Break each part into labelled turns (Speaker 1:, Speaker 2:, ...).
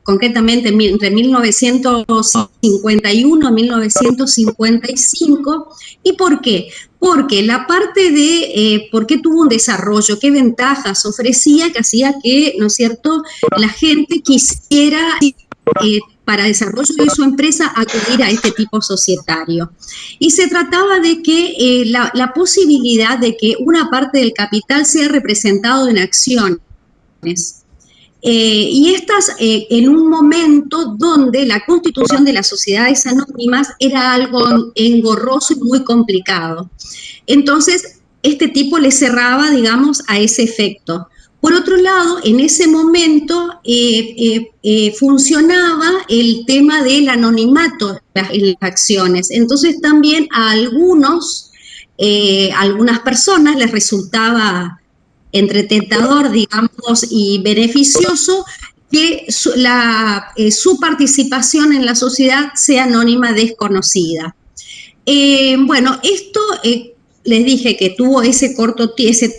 Speaker 1: concretamente entre 1951 y 1955. ¿Y por qué? Porque la parte de por qué tuvo un desarrollo, qué ventajas ofrecía, que hacía que, ¿no es cierto?, la gente quisiera, para desarrollo de su empresa, acudir a este tipo societario. Y se trataba de que la posibilidad de que una parte del capital sea representado en acciones. Y estas en un momento donde la constitución de las sociedades anónimas era algo engorroso y muy complicado. Entonces, este tipo le cerraba, digamos, a ese efecto. Por otro lado, en ese momento funcionaba el tema del anonimato en las acciones. Entonces, también a algunas personas les resultaba entre tentador, digamos, y beneficioso que su participación en la sociedad sea anónima desconocida. Bueno, esto les dije que tuvo ese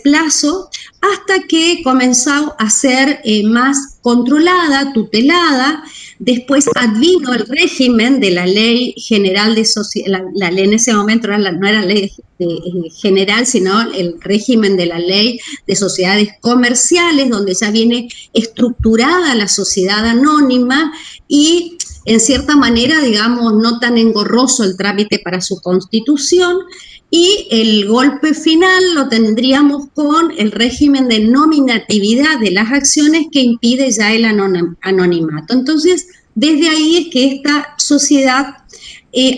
Speaker 1: plazo hasta que comenzó a ser más controlada, tutelada. Después advino el régimen de la Ley General de Sociedades, la ley en ese momento no era ley general, sino el régimen de la Ley de Sociedades Comerciales, donde ya viene estructurada la sociedad anónima y en cierta manera, digamos, no tan engorroso el trámite para su constitución, y el golpe final lo tendríamos con el régimen de nominatividad de las acciones que impide ya el anonimato. Entonces, desde ahí es que esta sociedad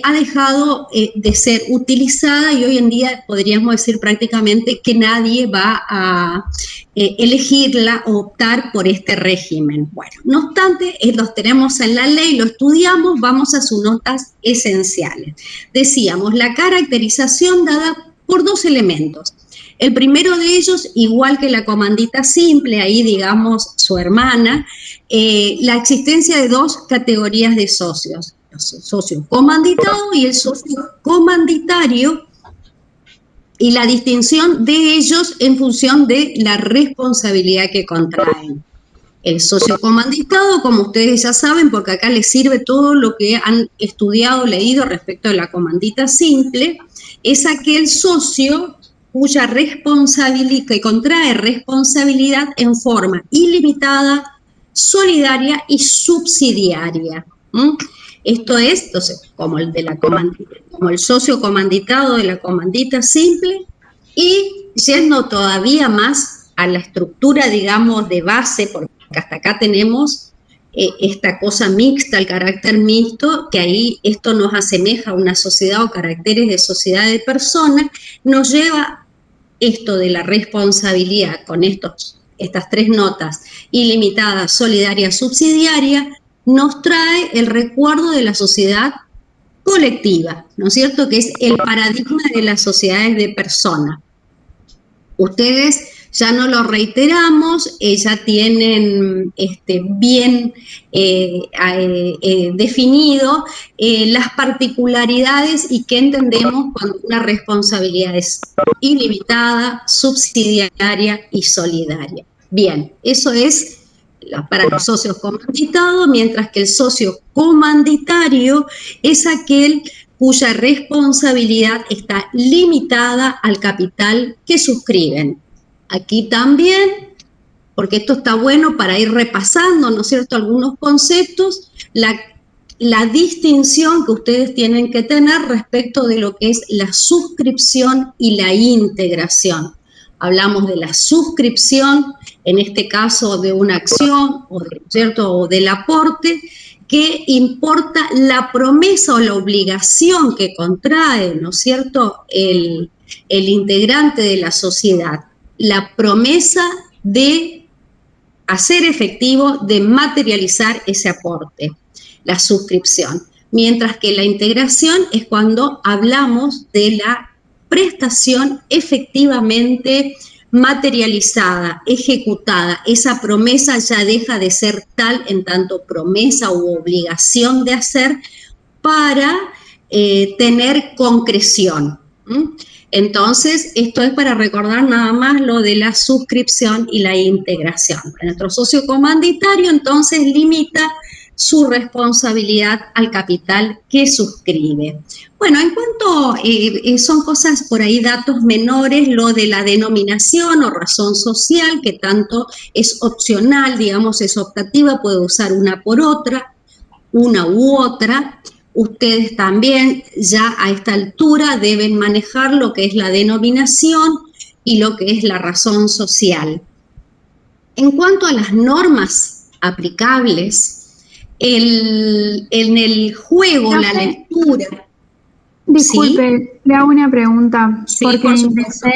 Speaker 1: ha dejado de ser utilizada y hoy en día podríamos decir prácticamente que nadie va a elegirla o optar por este régimen. Bueno, no obstante, los tenemos en la ley, lo estudiamos, vamos a sus notas esenciales. Decíamos, la caracterización dada por dos elementos. El primero de ellos, igual que la comandita simple, ahí digamos su hermana, la existencia de dos categorías de socios. El socio comanditado y el socio comanditario, y la distinción de ellos en función de la responsabilidad que contraen. El socio comanditado, como ustedes ya saben, porque acá les sirve todo lo que han estudiado, leído respecto de la comandita simple, es aquel socio cuya responsabilidad, que contrae responsabilidad en forma ilimitada, solidaria y subsidiaria. Esto es, entonces, como el socio comanditado de la comandita simple, y yendo todavía más a la estructura, digamos, de base, porque hasta acá tenemos esta cosa mixta, el carácter mixto, que ahí esto nos asemeja a una sociedad o caracteres de sociedad de personas, nos lleva esto de la responsabilidad con estas tres notas, ilimitada, solidaria, subsidiaria, nos trae el recuerdo de la sociedad colectiva, ¿no es cierto?, que es el paradigma de las sociedades de personas. Ustedes ya no lo reiteramos, ya tienen bien definido las particularidades y qué entendemos cuando una responsabilidad es ilimitada, subsidiaria y solidaria. Bien, eso es para los socios comanditados, mientras que el socio comanditario es aquel cuya responsabilidad está limitada al capital que suscriben. Aquí también, porque esto está bueno para ir repasando, ¿no es cierto?, algunos conceptos, la distinción que ustedes tienen que tener respecto de lo que es la suscripción y la integración. Hablamos de la suscripción, en este caso de una acción, ¿cierto?, o del aporte, que importa la promesa o la obligación que contrae, ¿no es cierto?, el integrante de la sociedad, la promesa de hacer efectivo, de materializar ese aporte, la suscripción. Mientras que la integración es cuando hablamos de la prestación efectivamente materializada, ejecutada. Esa promesa ya deja de ser tal en tanto promesa u obligación de hacer para tener concreción. Entonces, esto es para recordar nada más lo de la suscripción y la integración. Nuestro socio comanditario entonces limita su responsabilidad al capital que suscribe. Bueno, en cuanto son cosas por ahí, datos menores, lo de la denominación o razón social, que tanto es opcional, digamos, es optativa, puede usar una por otra, una u otra. Ustedes también ya a esta altura deben manejar lo que es la denominación y lo que es la razón social. En cuanto a las normas aplicables, en el juego, la lectura.
Speaker 2: Disculpe, ¿sí? Le hago una pregunta,
Speaker 1: sí,
Speaker 2: porque
Speaker 1: por supuesto.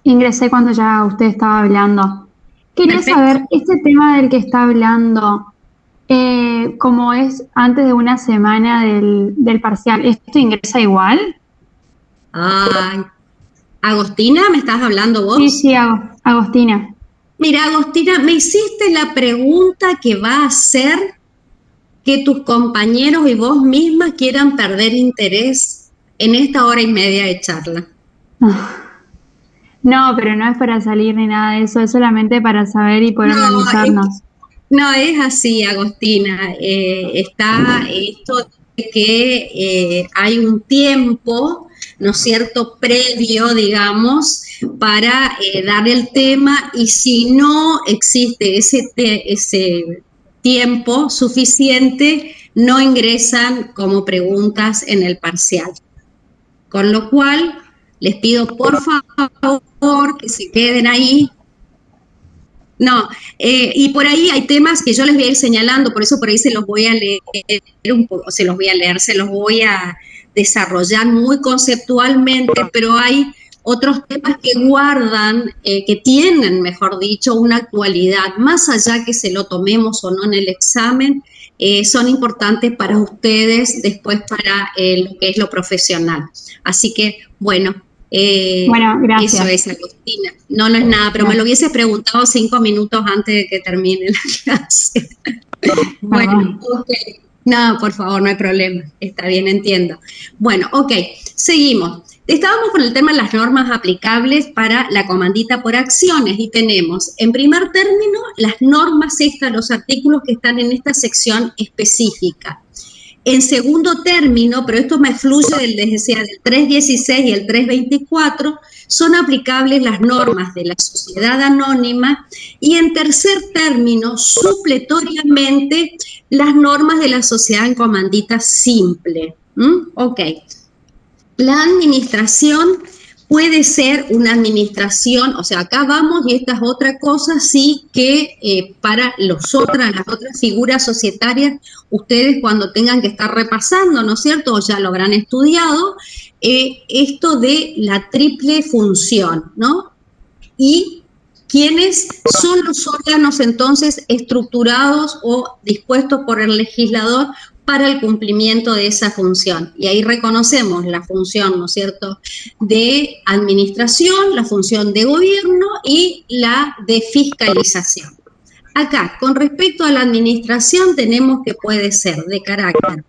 Speaker 2: ingresé cuando ya usted estaba hablando. Quería
Speaker 1: Perfecto.
Speaker 2: saber, este tema del que está hablando, como es antes de una semana del parcial, ¿esto ingresa igual?
Speaker 1: Ay, Agostina, ¿me estás hablando vos?
Speaker 2: Sí, Agostina.
Speaker 1: Mira, Agostina, me hiciste la pregunta que va a hacer que tus compañeros y vos misma quieran perder interés en esta hora y media de charla.
Speaker 2: No, pero no es para salir ni nada de eso, es solamente para saber y poder organizarnos.
Speaker 1: No, es así, Agostina. Está esto de que hay un tiempo, ¿no es cierto?, previo, digamos, para dar el tema, y si no existe ese tiempo suficiente, no ingresan como preguntas en el parcial. Con lo cual, les pido por favor que se queden ahí. No, y por ahí hay temas que yo les voy a ir señalando, por eso por ahí se los voy a leer un poco, se los voy a desarrollar muy conceptualmente, pero hay otros temas que guardan, que tienen, mejor dicho, una actualidad, más allá que se lo tomemos o no en el examen, son importantes para ustedes después para lo que es lo profesional. Así que, bueno,
Speaker 2: gracias.
Speaker 1: Eso es, Agostina. No es nada, pero me lo hubieses preguntado 5 minutos antes de que termine la clase. Bueno, okay. No, por favor, no hay problema. Está bien, entiendo. Bueno, ok, seguimos. Estábamos con el tema de las normas aplicables para la comandita por acciones y tenemos, en primer término, las normas estas, los artículos que están en esta sección específica. En segundo término, pero esto me fluye les decía, del 316 y el 324, son aplicables las normas de la sociedad anónima, y en tercer término, supletoriamente, las normas de la sociedad en comandita simple. Ok. La administración puede ser una administración, o sea, acá vamos, y esta es otra cosa, sí, que para las otras figuras societarias, ustedes cuando tengan que estar repasando, ¿no es cierto?, o ya lo habrán estudiado, esto de la triple función, ¿no? Y quiénes son los órganos entonces estructurados o dispuestos por el legislador para el cumplimiento de esa función. Y ahí reconocemos la función, ¿no es cierto?, de administración, la función de gobierno y la de fiscalización. Acá, con respecto a la administración, tenemos que puede ser de carácter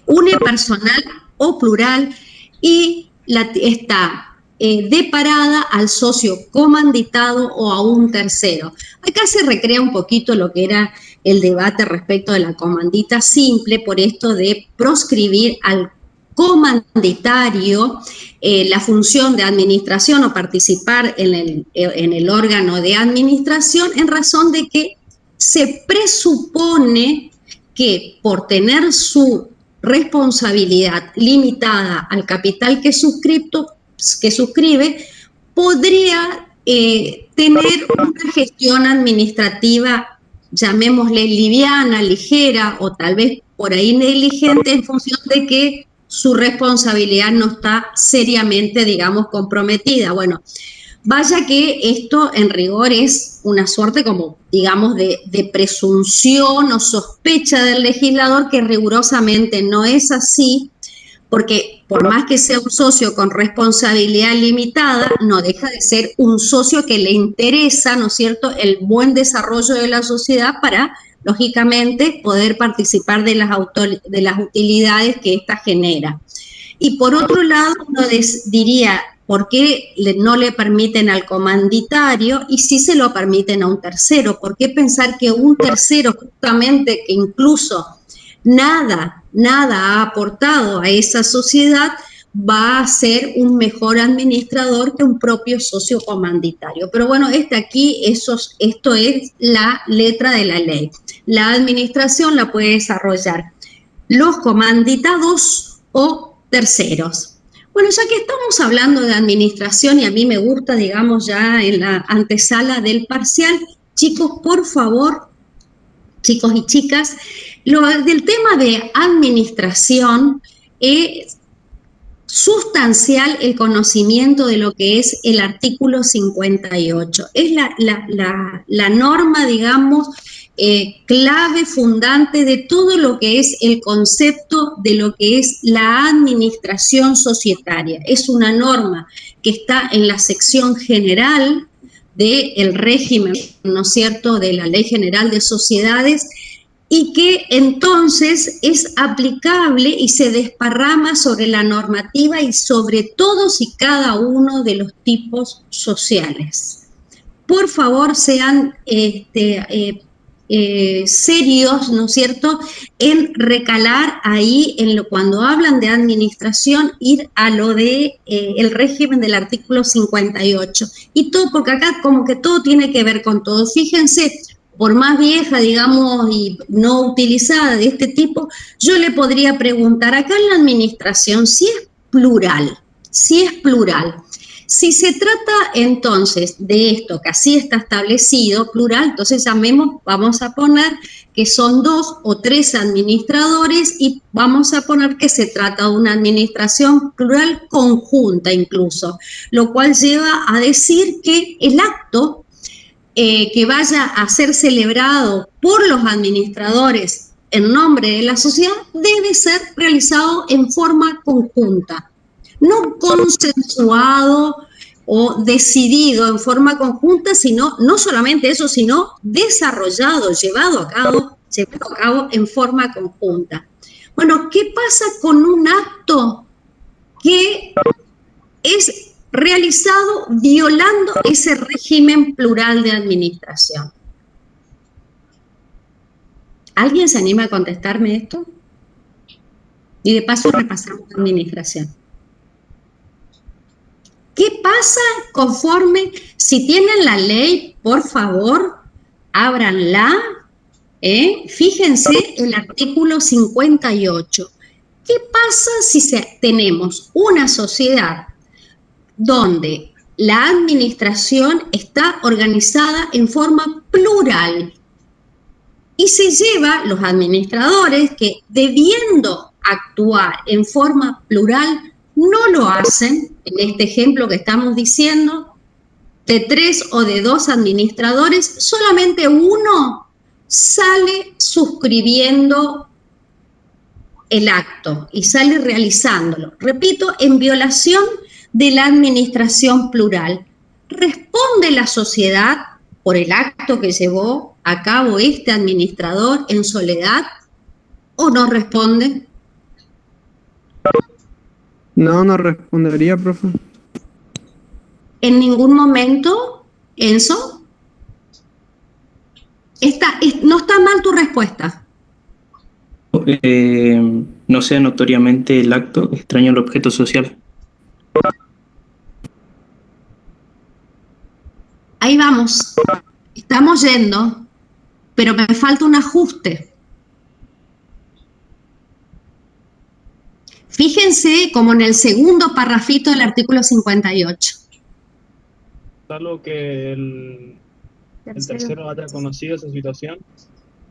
Speaker 1: unipersonal o plural, y está deparada al socio comanditado o a un tercero. Acá se recrea un poquito lo que era el debate respecto de la comandita simple, por esto de proscribir al comanditario la función de administración o participar en el órgano de administración, en razón de que se presupone que por tener su responsabilidad limitada al capital que suscribe, podría tener una gestión administrativa, llamémosle liviana, ligera, o tal vez por ahí negligente, en función de que su responsabilidad no está seriamente, digamos, comprometida. Bueno, vaya que esto en rigor es una suerte como, digamos, de presunción o sospecha del legislador, que rigurosamente no es así, porque por más que sea un socio con responsabilidad limitada, no deja de ser un socio que le interesa, ¿no es cierto?, el buen desarrollo de la sociedad para, lógicamente, poder participar de las utilidades que ésta genera. Y por otro lado, uno diría, ¿por qué no le permiten al comanditario y sí se lo permiten a un tercero? ¿Por qué pensar que un tercero, justamente que incluso nada ha aportado a esa sociedad, va a ser un mejor administrador que un propio socio comanditario? Pero bueno, esto es la letra de la ley. La administración la puede desarrollar los comanditados o terceros. Bueno, ya que estamos hablando de administración y a mí me gusta, digamos, ya en la antesala del parcial, chicos, por favor, chicos y chicas, del tema de administración es sustancial el conocimiento de lo que es el artículo 58. Es la norma, digamos, clave, fundante de todo lo que es el concepto de lo que es la administración societaria. Es una norma que está en la sección general del régimen, ¿no es cierto?, de la Ley General de Sociedades, y que entonces es aplicable y se desparrama sobre la normativa y sobre todos y cada uno de los tipos sociales. Por favor, sean serios, ¿no es cierto?, en recalar ahí, cuando hablan de administración, ir a lo de el régimen del artículo 58. Y todo, porque acá como que todo tiene que ver con todo. Fíjense, por más vieja, digamos, y no utilizada de este tipo, yo le podría preguntar acá en la administración si es plural. Si se trata entonces de esto que así está establecido, plural, entonces vamos a poner que son 2 o 3 administradores y vamos a poner que se trata de una administración plural conjunta incluso, lo cual lleva a decir que el acto que vaya a ser celebrado por los administradores en nombre de la sociedad debe ser realizado en forma conjunta, no consensuado o decidido en forma conjunta, sino no solamente eso, sino desarrollado, llevado a cabo en forma conjunta. Bueno, ¿qué pasa con un acto que es realizado violando ese régimen plural de administración? ¿Alguien se anima a contestarme esto? Y de paso repasamos la administración. ¿Qué pasa conforme? Si tienen la ley, por favor, ábranla. Fíjense el artículo 58. ¿Qué pasa si tenemos una sociedad donde la administración está organizada en forma plural y se lleva los administradores que, debiendo actuar en forma plural, no lo hacen? En este ejemplo que estamos diciendo, de 3 o de 2 administradores, solamente uno sale suscribiendo el acto y sale realizándolo. Repito, en violación de la administración plural. ¿Responde la sociedad por el acto que llevó a cabo este administrador en soledad o no responde?
Speaker 3: No respondería, profe.
Speaker 1: ¿En ningún momento, Enzo? No está mal tu respuesta.
Speaker 4: No sea notoriamente el acto extraño al objeto social.
Speaker 1: Ahí vamos, estamos yendo, pero me falta un ajuste. Fíjense como en el segundo parrafito del artículo 58.
Speaker 5: Salvo que el tercero haya conocido esa situación.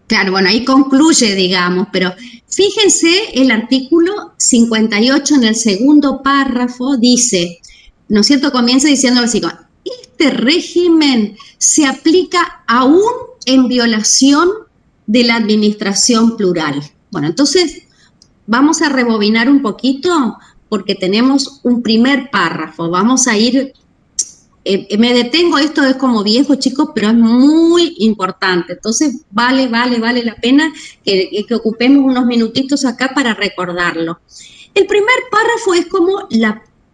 Speaker 1: Claro, bueno, ahí concluye, digamos, pero fíjense el artículo 58 en el segundo párrafo dice, ¿no es cierto? Comienza diciendo así, este régimen se aplica aún en violación de la administración plural. Bueno, entonces vamos a rebobinar un poquito porque tenemos un primer párrafo. Vamos a ir, me detengo, esto es como viejo, chicos, pero es muy importante. Entonces vale la pena que ocupemos unos minutitos acá para recordarlo. El primer párrafo es como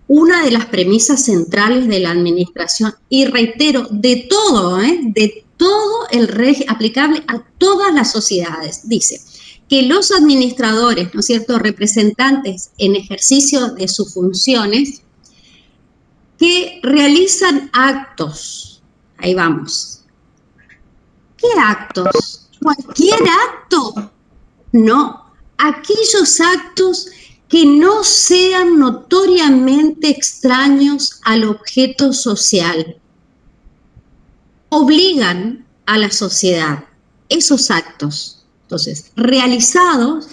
Speaker 1: una de las premisas centrales de la administración, y reitero, de todo el régimen aplicable a todas las sociedades, dice que los administradores, ¿no es cierto?, representantes en ejercicio de sus funciones, que realizan actos, ahí vamos. ¿Qué actos? ¿Cualquier acto? No, aquellos actos que no sean notoriamente extraños al objeto social. Obligan a la sociedad esos actos, entonces, realizados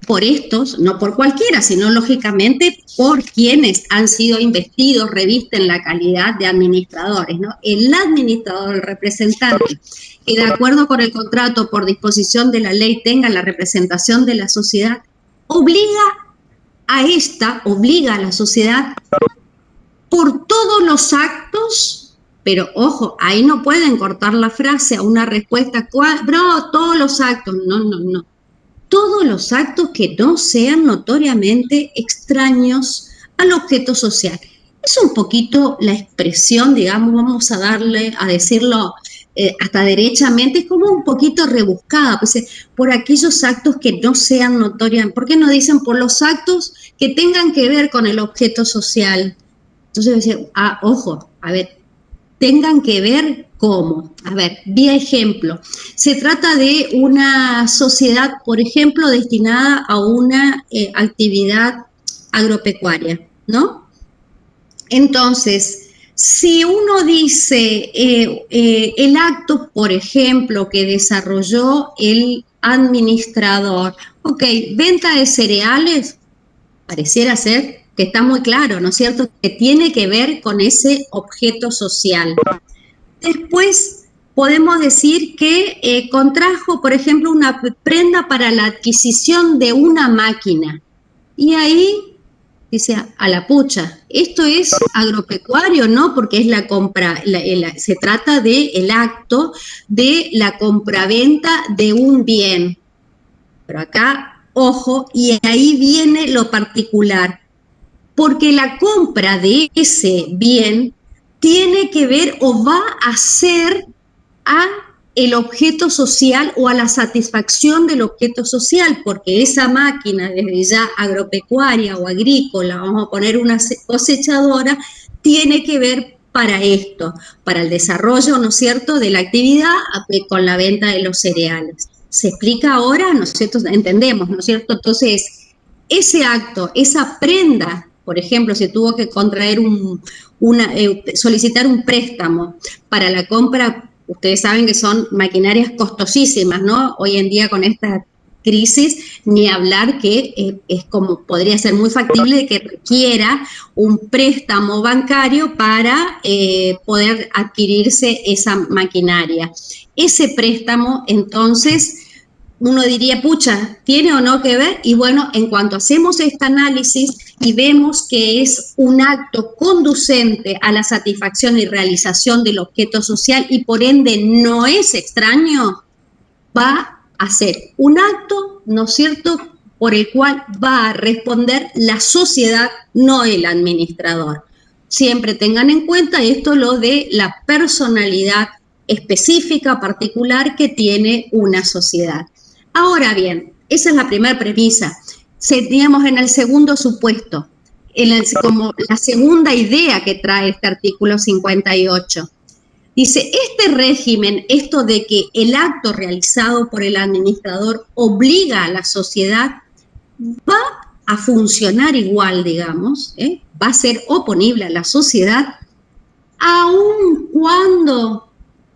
Speaker 1: por estos, no por cualquiera, sino lógicamente por quienes han sido investidos, revisten la calidad de administradores, ¿no? El administrador, el representante, que de acuerdo con el contrato, por disposición de la ley, tenga la representación de la sociedad, obliga a la sociedad por todos los actos, pero ojo, ahí no pueden cortar la frase a una respuesta, no, todos los actos, no. Todos los actos que no sean notoriamente extraños al objeto social. Es un poquito la expresión, digamos, vamos a decirlo hasta derechamente, es como un poquito rebuscada, pues, por aquellos actos que no sean notoriamente. ¿Por qué no dicen por los actos que tengan que ver con el objeto social? Entonces decir, ojo, a ver, tengan que ver cómo. A ver, vía ejemplo, se trata de una sociedad, por ejemplo, destinada a una actividad agropecuaria, ¿no? Entonces, si uno dice el acto, por ejemplo, que desarrolló el administrador, ok, venta de cereales, pareciera ser que está muy claro, ¿no es cierto?, que tiene que ver con ese objeto social. Después podemos decir que contrajo, por ejemplo, una prenda para la adquisición de una máquina. Y ahí dice, a la pucha, esto es agropecuario, ¿no? Porque es la compra, se trata del acto de la compraventa de un bien. Pero acá, ojo, y ahí viene lo particular, porque la compra de ese bien tiene que ver o va a ser a el objeto social o a la satisfacción del objeto social, porque esa máquina, desde ya agropecuaria o agrícola, vamos a poner una cosechadora, tiene que ver para esto, para el desarrollo, ¿no es cierto?, de la actividad con la venta de los cereales. ¿Se explica ahora? ¿No es cierto? Entendemos, ¿no es cierto? Entonces, ese acto, esa prenda, por ejemplo, se tuvo que contraer solicitar un préstamo para la compra. Ustedes saben que son maquinarias costosísimas, ¿no? Hoy en día con esta crisis, ni hablar que es como podría ser muy factible de que requiera un préstamo bancario para poder adquirirse esa maquinaria. Ese préstamo, entonces, uno diría, pucha, ¿tiene o no que ver? Y bueno, en cuanto hacemos este análisis y vemos que es un acto conducente a la satisfacción y realización del objeto social y por ende no es extraño, va a ser un acto, ¿no es cierto?, por el cual va a responder la sociedad, no el administrador. Siempre tengan en cuenta esto, lo de la personalidad específica, particular que tiene una sociedad. Ahora bien, esa es la primera premisa. Teníamos en el segundo supuesto, como la segunda idea que trae este artículo 58. Dice, este régimen, esto de que el acto realizado por el administrador obliga a la sociedad, va a funcionar igual, digamos, va a ser oponible a la sociedad, aun cuando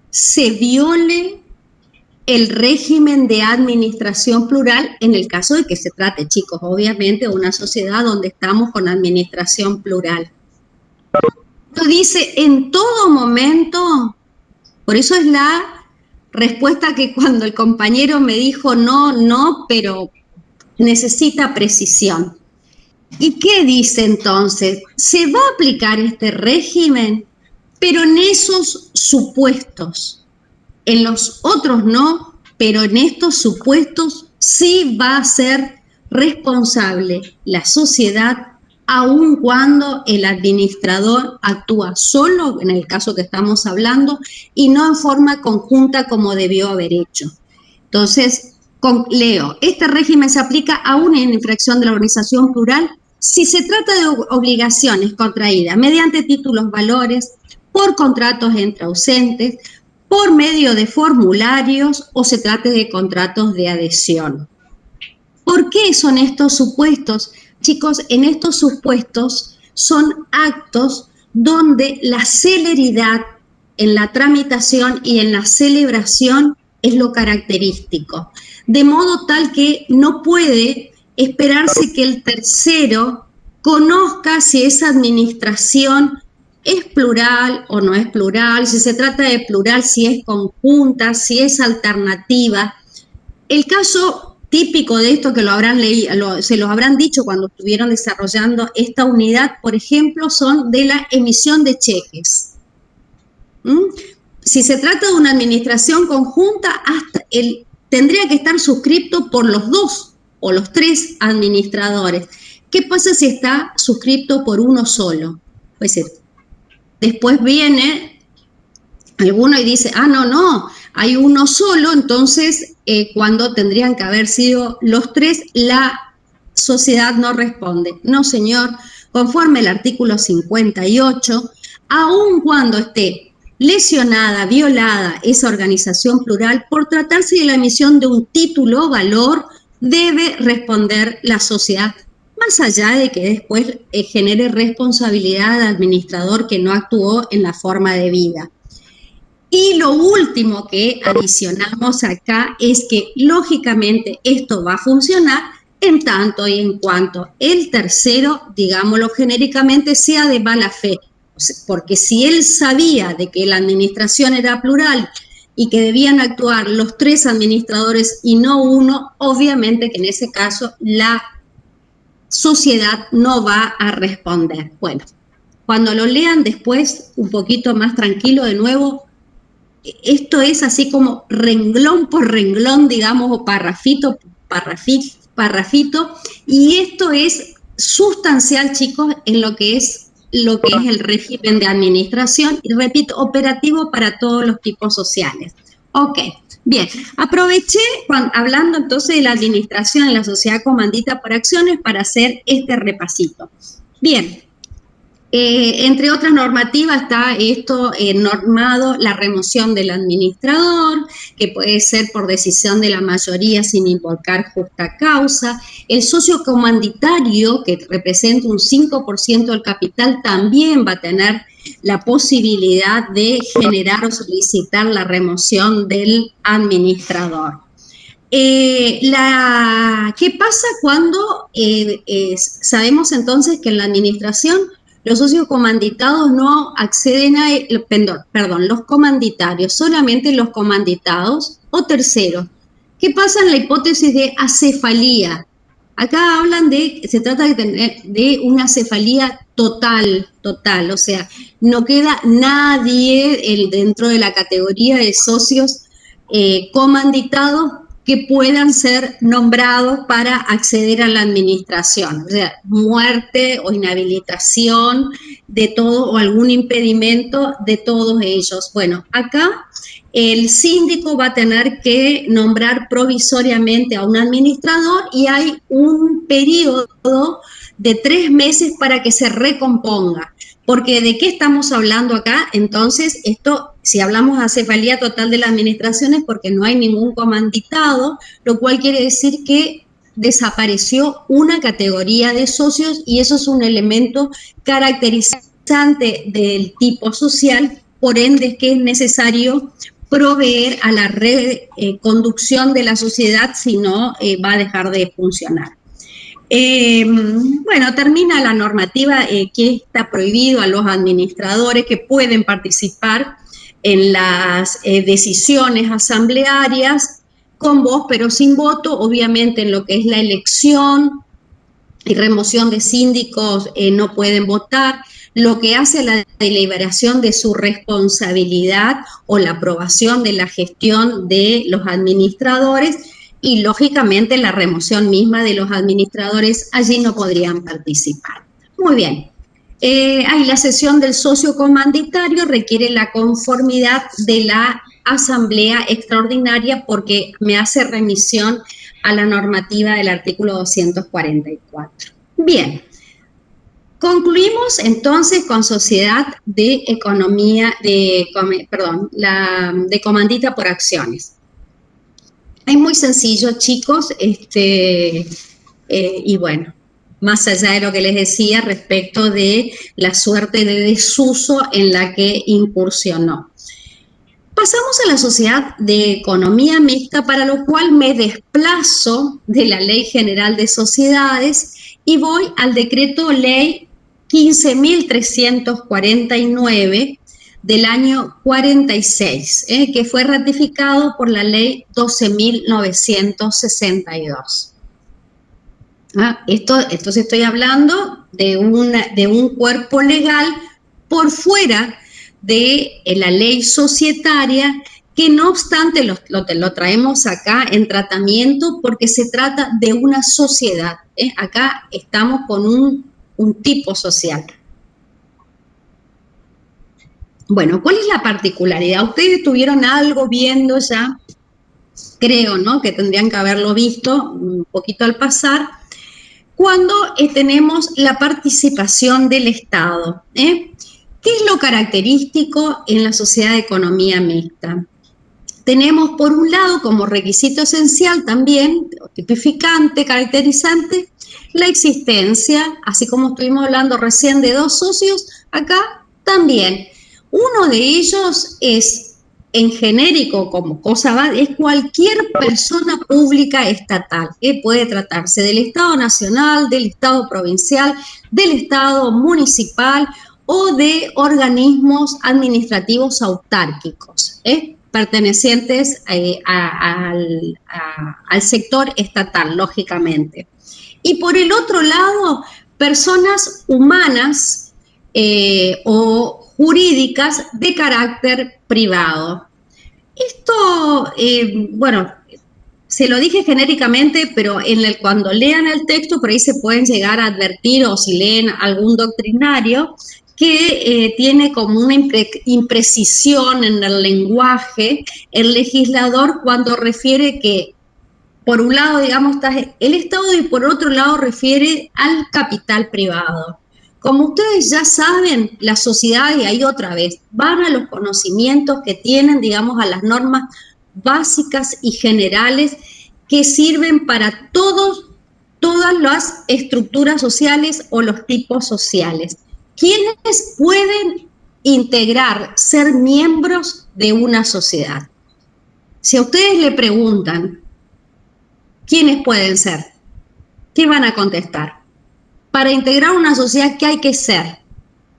Speaker 1: se viole el régimen de administración plural, en el caso de que se trate, chicos, obviamente, de una sociedad donde estamos con administración plural. Lo dice en todo momento, por eso es la respuesta que cuando el compañero me dijo no, pero necesita precisión. ¿Y qué dice entonces? Se va a aplicar este régimen, pero en esos supuestos. En los otros no, pero en estos supuestos sí va a ser responsable la sociedad, aun cuando el administrador actúa solo, en el caso que estamos hablando, y no en forma conjunta como debió haber hecho. Entonces, leo, este régimen se aplica aún en infracción de la organización plural si se trata de obligaciones contraídas mediante títulos valores, por contratos entre ausentes, por medio de formularios o se trate de contratos de adhesión. ¿Por qué son estos supuestos? Chicos, en estos supuestos son actos donde la celeridad en la tramitación y en la celebración es lo característico. De modo tal que no puede esperarse que el tercero conozca si esa administración es plural o no es plural, si se trata de plural, si es conjunta, si es alternativa. El caso típico de esto que lo habrán leído, se los habrán dicho cuando estuvieron desarrollando esta unidad, por ejemplo, son de la emisión de cheques. Si se trata de una administración conjunta, tendría que estar suscrito por los 2 o los 3 administradores. ¿Qué pasa si está suscrito por uno solo? Pues después viene alguno y dice, no, hay uno solo, entonces cuando tendrían que haber sido los 3, la sociedad no responde. No, señor, conforme al artículo 58, aun cuando esté lesionada, violada esa organización plural, por tratarse de la emisión de un título o valor, debe responder la sociedad, más allá de que después genere responsabilidad al administrador que no actuó en la forma debida. Y lo último que adicionamos acá es que, lógicamente, esto va a funcionar en tanto y en cuanto el tercero, digámoslo genéricamente, sea de mala fe. Porque si él sabía de que la administración era plural y que debían actuar los 3 administradores y no uno, obviamente que en ese caso la sociedad no va a responder. Bueno, cuando lo lean después, un poquito más tranquilo de nuevo, esto es así como renglón por renglón, digamos, o parrafito, y esto es sustancial, chicos, en lo que es el régimen de administración, y repito, operativo para todos los tipos sociales. Ok, bien, aproveché hablando entonces de la administración en la sociedad comandita por acciones para hacer este repasito. Bien, entre otras normativas está esto normado, la remoción del administrador, que puede ser por decisión de la mayoría sin invocar justa causa. El socio comanditario, que representa un 5% del capital, también va a tener la posibilidad de generar o solicitar la remoción del administrador. ¿Qué pasa cuando sabemos entonces que en la administración los socios comanditados no acceden a, los comanditarios, solamente los comanditados o terceros? ¿Qué pasa en la hipótesis de acefalía? Acá hablan se trata de tener una acefalía total, o sea, no queda nadie dentro de la categoría de socios comanditados que puedan ser nombrados para acceder a la administración, o sea, muerte o inhabilitación de todo o algún impedimento de todos ellos. Bueno, acá el síndico va a tener que nombrar provisoriamente a un administrador y hay un periodo de 3 meses para que se recomponga. Porque ¿de qué estamos hablando acá? Entonces, si hablamos de acefalía total de la administración es porque no hay ningún comanditado, lo cual quiere decir que desapareció una categoría de socios y eso es un elemento caracterizante del tipo social, por ende es que es necesario proveer a la reconducción de la sociedad, si no va a dejar de funcionar. Bueno, termina la normativa que está prohibido a los administradores que pueden participar en las decisiones asamblearias con voz pero sin voto, obviamente en lo que es la elección y remoción de síndicos no pueden votar, lo que hace a la deliberación de su responsabilidad o la aprobación de la gestión de los administradores. Y, lógicamente, la remoción misma de los administradores, allí no podrían participar. Muy bien. Ahí la sesión del socio comanditario requiere la conformidad de la asamblea extraordinaria porque me hace remisión a la normativa del artículo 244. Bien. Concluimos entonces con sociedad de economía, de comandita por acciones. Es muy sencillo, chicos, y bueno, más allá de lo que les decía respecto de la suerte de desuso en la que incursionó. Pasamos a la sociedad de economía mixta, para lo cual me desplazo de la Ley General de Sociedades y voy al decreto ley 15.349 del año 46, que fue ratificado por la ley 12.962. Esto se estoy hablando de un cuerpo legal por fuera de la ley societaria, que no obstante lo traemos acá en tratamiento porque se trata de una sociedad. Acá estamos con un tipo social. Bueno, ¿cuál es la particularidad? Ustedes tuvieron algo viendo ya, creo, ¿no? Que tendrían que haberlo visto un poquito al pasar, cuando tenemos la participación del Estado. ¿Qué es lo característico en la sociedad de economía mixta? Tenemos, por un lado, como requisito esencial también, tipificante, caracterizante, la existencia, así como estuvimos hablando recién de dos socios, acá también. Uno de ellos es, en genérico, como cosa es cualquier persona pública estatal, que puede tratarse del Estado nacional, del Estado provincial, del Estado municipal o de organismos administrativos autárquicos, pertenecientes al sector estatal, lógicamente. Y por el otro lado, personas humanas o jurídicas de carácter privado. Esto, bueno, se lo dije genéricamente, pero cuando lean el texto, por ahí se pueden llegar a advertir, o si leen algún doctrinario, que tiene como una imprecisión en el lenguaje el legislador cuando refiere que, por un lado, digamos, está el Estado y por otro lado refiere al capital privado. Como ustedes ya saben, la sociedad, y ahí otra vez, van a los conocimientos que tienen, digamos, a las normas básicas y generales que sirven para todas las estructuras sociales o los tipos sociales. ¿Quiénes pueden integrar, ser miembros de una sociedad? Si a ustedes le preguntan, ¿quiénes pueden ser? ¿Qué van a contestar? Para integrar una sociedad, ¿qué hay que ser?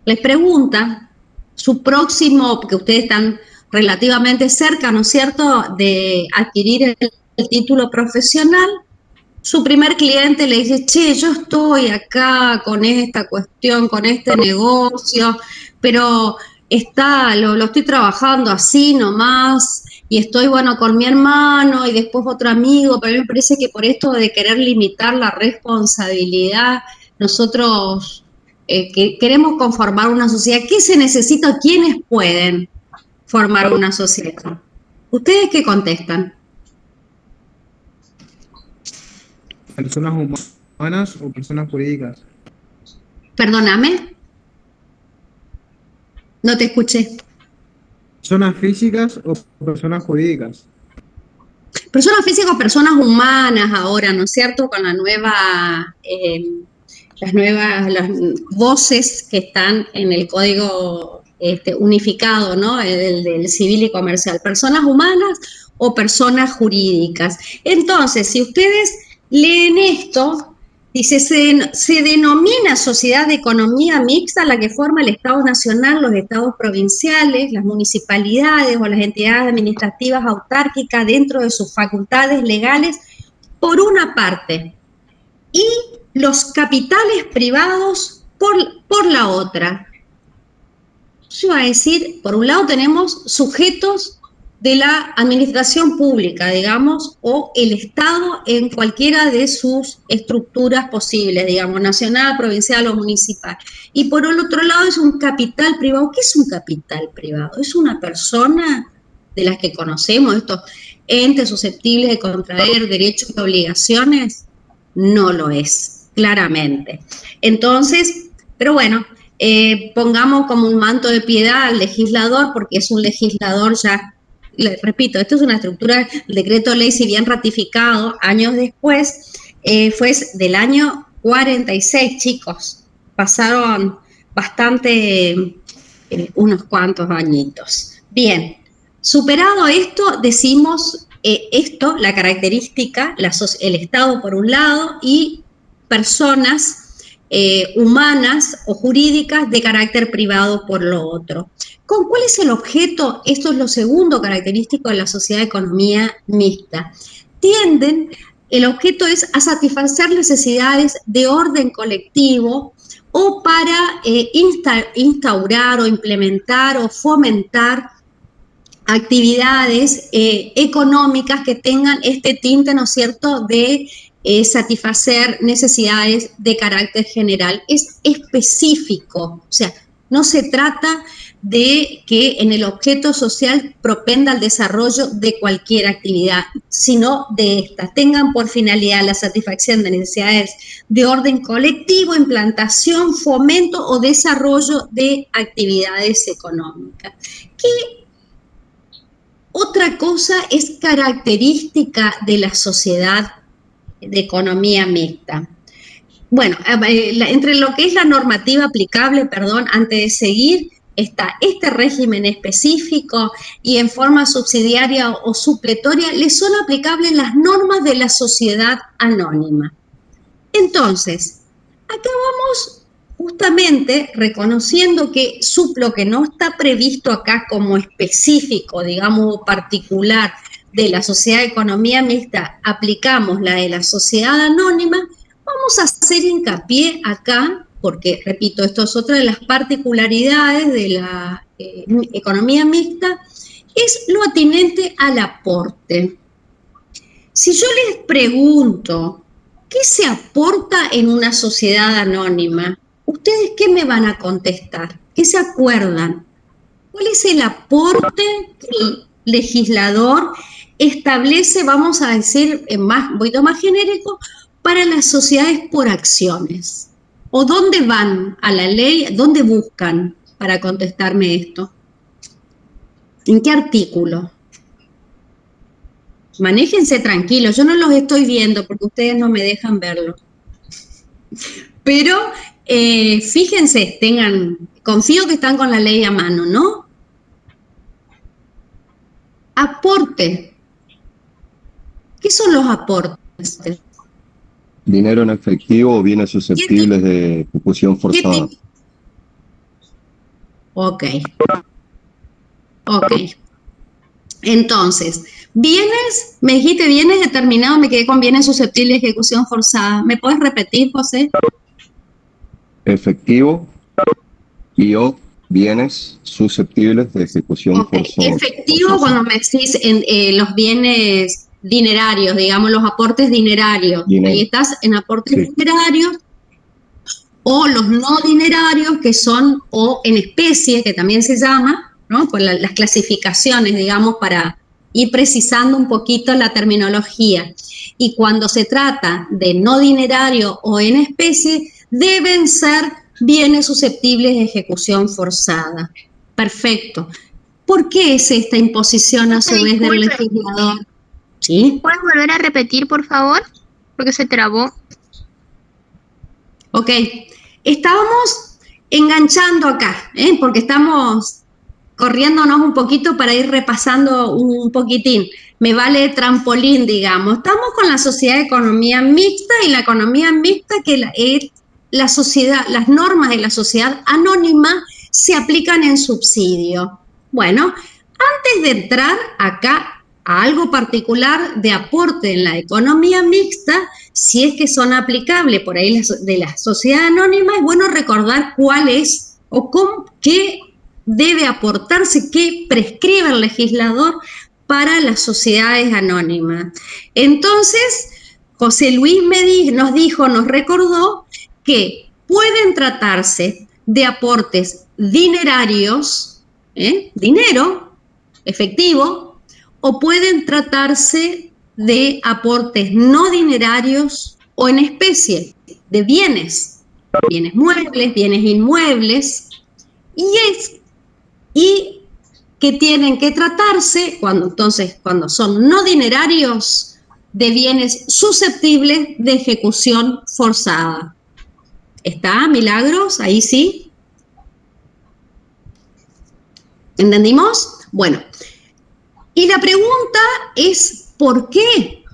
Speaker 1: Les preguntan su próximo, porque ustedes están relativamente cerca, ¿no es cierto?, de adquirir el título profesional. Su primer cliente le dice, che, yo estoy acá con esta cuestión, con este negocio, pero lo estoy trabajando así nomás, y estoy, bueno, con mi hermano y después otro amigo, pero a mí me parece que por esto de querer limitar la responsabilidad, nosotros queremos conformar una sociedad. ¿Qué se necesita? ¿Quiénes pueden formar una sociedad? ¿Ustedes qué contestan?
Speaker 3: ¿Personas humanas o personas jurídicas?
Speaker 1: Perdóname. No te escuché.
Speaker 3: ¿Personas físicas o personas jurídicas?
Speaker 1: Personas físicas, personas humanas ahora, ¿no es cierto? Con las voces que están en el código unificado, ¿no? El del civil y comercial. Personas humanas o personas jurídicas. Entonces, si ustedes leen esto, dice, se denomina sociedad de economía mixta la que forma el Estado nacional, los estados provinciales, las municipalidades o las entidades administrativas autárquicas dentro de sus facultades legales, por una parte, y los capitales privados por la otra. Yo iba a decir, por un lado tenemos sujetos de la administración pública, digamos, o el Estado en cualquiera de sus estructuras posibles, digamos, nacional, provincial o municipal. Y por el otro lado es un capital privado. ¿Qué es un capital privado? Es una persona de las que conocemos, estos entes susceptibles de contraer derechos y obligaciones. No lo es, claramente. Entonces, pero bueno, pongamos como un manto de piedad al legislador, porque es un legislador ya. Repito, esto es una estructura, el decreto ley, si bien ratificado años después, fue del año 46, chicos. Pasaron bastante, unos cuantos añitos. Bien, superado esto, decimos esto, la característica, el Estado por un lado y personas humanas o jurídicas de carácter privado por lo otro. ¿Con cuál es el objeto? Esto es lo segundo característico de la sociedad de economía mixta. El objeto es a satisfacer necesidades de orden colectivo o para instaurar o implementar o fomentar actividades económicas que tengan este tinte, ¿no es cierto?, de satisfacer necesidades de carácter general. Es específico, o sea, no se trata de que en el objeto social propenda al desarrollo de cualquier actividad, sino de estas. Tengan por finalidad la satisfacción de necesidades de orden colectivo, implantación, fomento o desarrollo de actividades económicas. ¿Qué otra cosa es característica de la sociedad de economía mixta? Bueno, entre lo que es la normativa aplicable, antes de seguir, está este régimen específico y en forma subsidiaria o supletoria le son aplicables las normas de la sociedad anónima. Entonces, acá vamos justamente reconociendo que lo que no está previsto acá como específico, digamos, particular de la sociedad de economía mixta, aplicamos la de la sociedad anónima. Vamos a hacer hincapié acá, porque, repito, esto es otra de las particularidades de la economía mixta, es lo atinente al aporte. Si yo les pregunto, ¿qué se aporta en una sociedad anónima? ¿Ustedes qué me van a contestar? ¿Qué se acuerdan? ¿Cuál es el aporte que el legislador establece, vamos a decir, un poquito más genérico, para las sociedades por acciones? ¿O dónde van a la ley? ¿Dónde buscan para contestarme esto? ¿En qué artículo? Manéjense tranquilos, yo no los estoy viendo porque ustedes no me dejan verlo. Pero fíjense, confío que están con la ley a mano, ¿no? Aporte. ¿Qué son los aportes?
Speaker 6: Dinero en efectivo o bienes susceptibles de ejecución forzada.
Speaker 1: Ok. Entonces, bienes, me dijiste bienes determinados, me quedé con bienes susceptibles de ejecución forzada. ¿Me puedes repetir, José?
Speaker 6: Efectivo y o bienes susceptibles de ejecución forzada.
Speaker 1: Efectivo, cuando me decís los bienes dinerarios, digamos, los aportes dinerarios. Ahí estás en aportes dinerarios, o los no dinerarios, que son, o en especie, que también se llama, ¿no? Por las clasificaciones, digamos, para ir precisando un poquito la terminología. Y cuando se trata de no dinerario o en especie, deben ser bienes susceptibles de ejecución forzada. Perfecto. ¿Por qué es esta imposición a su vez del legislador? ¿Sí?
Speaker 7: ¿Puedes volver a repetir, por favor? Porque se trabó.
Speaker 1: Ok. Estábamos enganchando acá, porque estamos corriéndonos un poquito para ir repasando un poquitín. Me vale trampolín, digamos. Estamos con la sociedad de economía mixta, y la economía mixta que la sociedad, las normas de la sociedad anónima se aplican en subsidio. Bueno, antes de entrar acá a algo particular de aporte en la economía mixta, si es que son aplicables por ahí de la sociedad anónima, es bueno recordar cuál es o qué debe aportarse, qué prescribe el legislador para las sociedades anónimas. Entonces, José Luis nos recordó que pueden tratarse de aportes dinerarios, dinero, efectivo, o pueden tratarse de aportes no dinerarios o en especie, de bienes muebles, bienes inmuebles, y que tienen que tratarse, cuando son no dinerarios, de bienes susceptibles de ejecución forzada. ¿Está, Milagros? Ahí sí. ¿Entendimos? Bueno, y la pregunta es ¿por qué?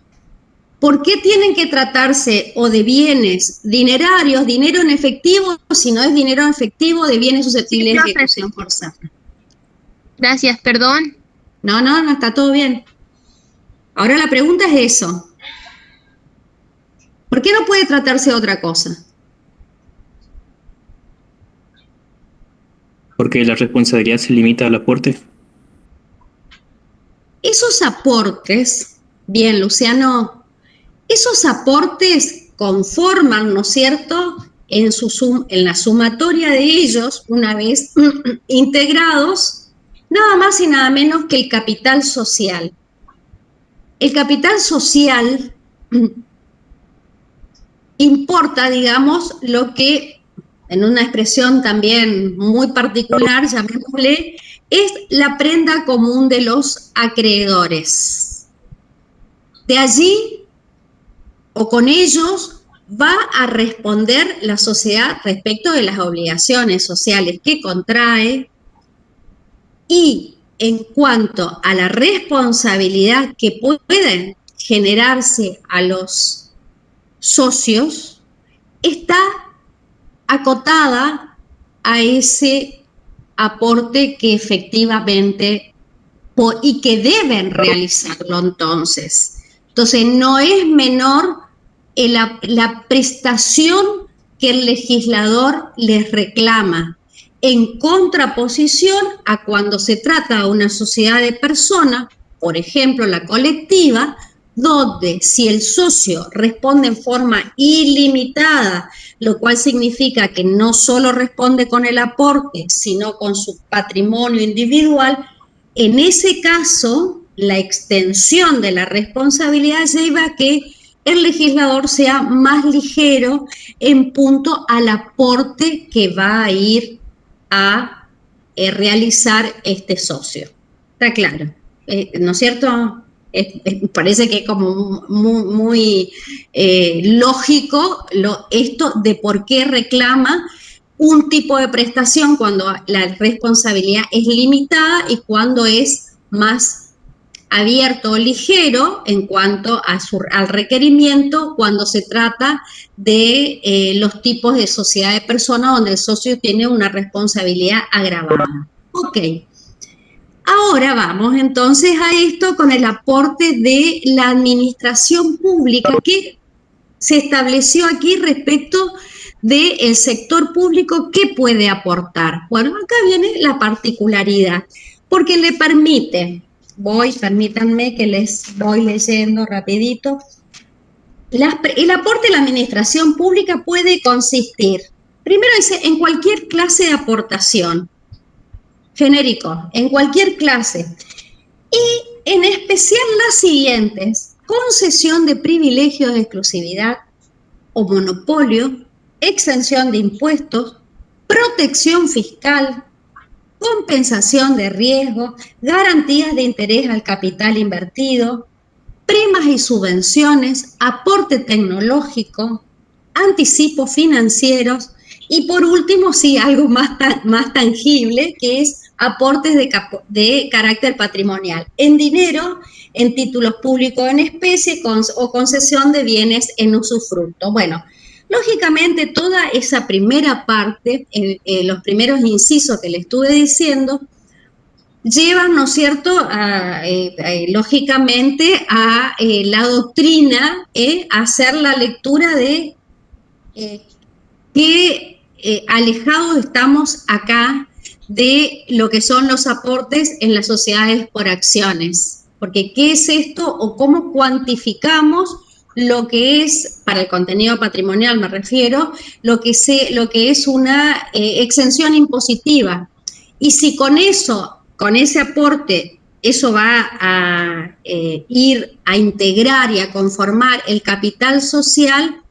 Speaker 1: ¿Por qué tienen que tratarse o de bienes dinerarios, dinero en efectivo, si no es dinero en efectivo, de bienes susceptibles de ejecución forzada?
Speaker 7: Gracias, perdón.
Speaker 1: No, está todo bien. Ahora la pregunta es eso. ¿Por qué no puede tratarse de otra cosa?
Speaker 4: Porque la responsabilidad se limita al aporte.
Speaker 1: Esos aportes, bien, Luciano, esos aportes conforman, ¿no es cierto?, en la sumatoria de ellos, una vez integrados, nada más y nada menos que el capital social. El capital social importa, digamos, lo que, en una expresión también muy particular, llamémosle, es la prenda común de los acreedores. De allí, o con ellos, va a responder la sociedad respecto de las obligaciones sociales que contrae, y en cuanto a la responsabilidad que pueden generarse a los socios, está acotada a ese aporte que efectivamente y que deben realizarlo entonces. Entonces, no es menor la prestación que el legislador les reclama, en contraposición a cuando se trata de una sociedad de personas, por ejemplo, la colectiva, donde si el socio responde en forma ilimitada, lo cual significa que no solo responde con el aporte, sino con su patrimonio individual, en ese caso, la extensión de la responsabilidad lleva a que el legislador sea más ligero en punto al aporte que va a ir a realizar este socio. ¿Está claro? ¿No es cierto? Parece que es como muy lógico esto de por qué reclama un tipo de prestación cuando la responsabilidad es limitada y cuando es más abierto o ligero en cuanto al requerimiento cuando se trata de los tipos de sociedad de personas donde el socio tiene una responsabilidad agravada. Ok. Ahora vamos entonces a esto con el aporte de la administración pública que se estableció aquí respecto del sector público que puede aportar. Bueno, acá viene la particularidad, porque le permite, permítanme que les voy leyendo rapidito, el aporte de la administración pública puede consistir, primero dice, en cualquier clase de aportación, genérico, en cualquier clase, y en especial las siguientes: concesión de privilegios de exclusividad o monopolio, exención de impuestos, protección fiscal, compensación de riesgo, garantías de interés al capital invertido, primas y subvenciones, aporte tecnológico, anticipos financieros y por último, sí, algo más tangible, que es aportes de carácter patrimonial, en dinero, en títulos públicos en especie o concesión de bienes en usufructo. Bueno, lógicamente toda esa primera parte, los primeros incisos que le estuve diciendo, llevan, ¿no es cierto?, lógicamente a la doctrina, a hacer la lectura de qué alejados estamos acá de lo que son los aportes en las sociedades por acciones. porque ¿qué es esto o cómo cuantificamos lo que es, para el contenido patrimonial me refiero, lo que es una exención impositiva? Y si con eso, con ese aporte, eso va a ir a integrar y a conformar el capital social,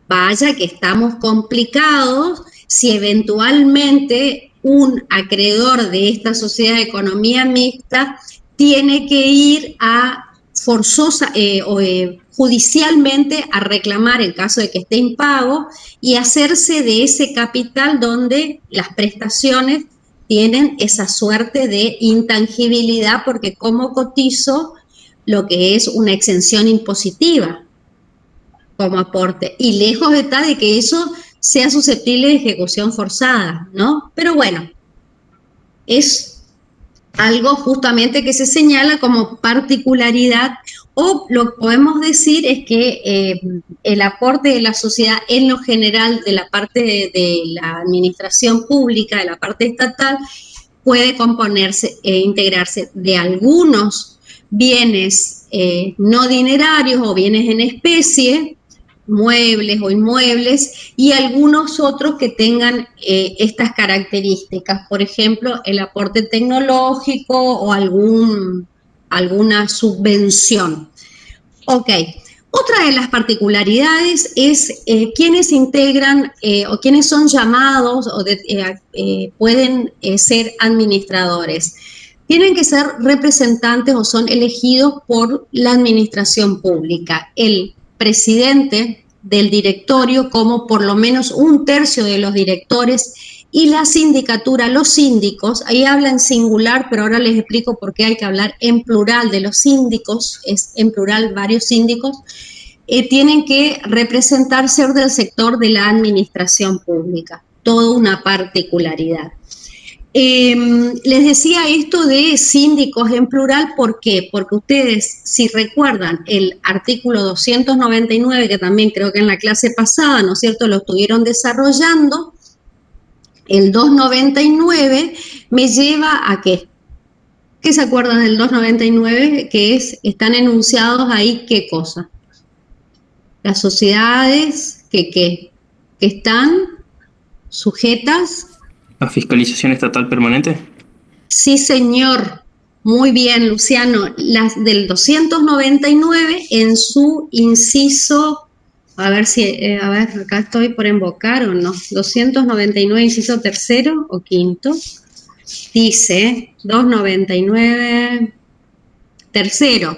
Speaker 1: vaya que estamos complicados si eventualmente un acreedor de esta sociedad de economía mixta tiene que ir a judicialmente a reclamar en caso de que esté impago y hacerse de ese capital donde las prestaciones tienen esa suerte de intangibilidad, porque como cotizo lo que es una exención impositiva como aporte, y lejos está de que eso sea susceptible de ejecución forzada, ¿no? Pero bueno, es algo justamente que se señala como particularidad, o lo que podemos decir es que el aporte de la sociedad en lo general de la parte de la administración pública, de la parte estatal, puede componerse e integrarse de algunos bienes no dinerarios o bienes en especie, muebles o inmuebles, y algunos otros que tengan estas características, por ejemplo, el aporte tecnológico o alguna subvención. Ok, otra de las particularidades es quiénes integran o quiénes son llamados o pueden ser administradores. Tienen que ser representantes o son elegidos por la administración pública. El presidente del directorio, como por lo menos un tercio de los directores, y la sindicatura, los síndicos, ahí habla en singular, pero ahora les explico por qué hay que hablar en plural de los síndicos, es en plural varios síndicos, tienen que representar ser del sector de la administración pública, toda una particularidad. Les decía esto de síndicos en plural, ¿por qué? Porque ustedes, si recuerdan el artículo 299, que también creo que en la clase pasada, ¿no es cierto?, lo estuvieron desarrollando, el 299 me lleva a ¿qué? ¿Qué se acuerdan del 299? Que están enunciados ahí, ¿qué cosa? Las sociedades que están sujetas
Speaker 4: ¿A fiscalización estatal permanente?
Speaker 1: Sí, señor. Muy bien, Luciano. Las del 299 en su inciso, a ver, acá estoy por invocar o no. 299, inciso tercero o quinto. Dice 299, tercero.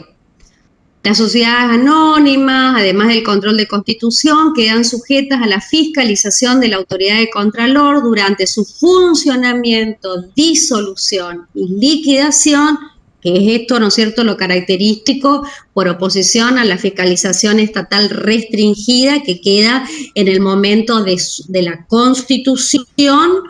Speaker 1: Las sociedades anónimas, además del control de constitución, quedan sujetas a la fiscalización de la autoridad de Contralor durante su funcionamiento, disolución y liquidación, que es esto, ¿no es cierto?, lo característico por oposición a la fiscalización estatal restringida que queda en el momento de la constitución,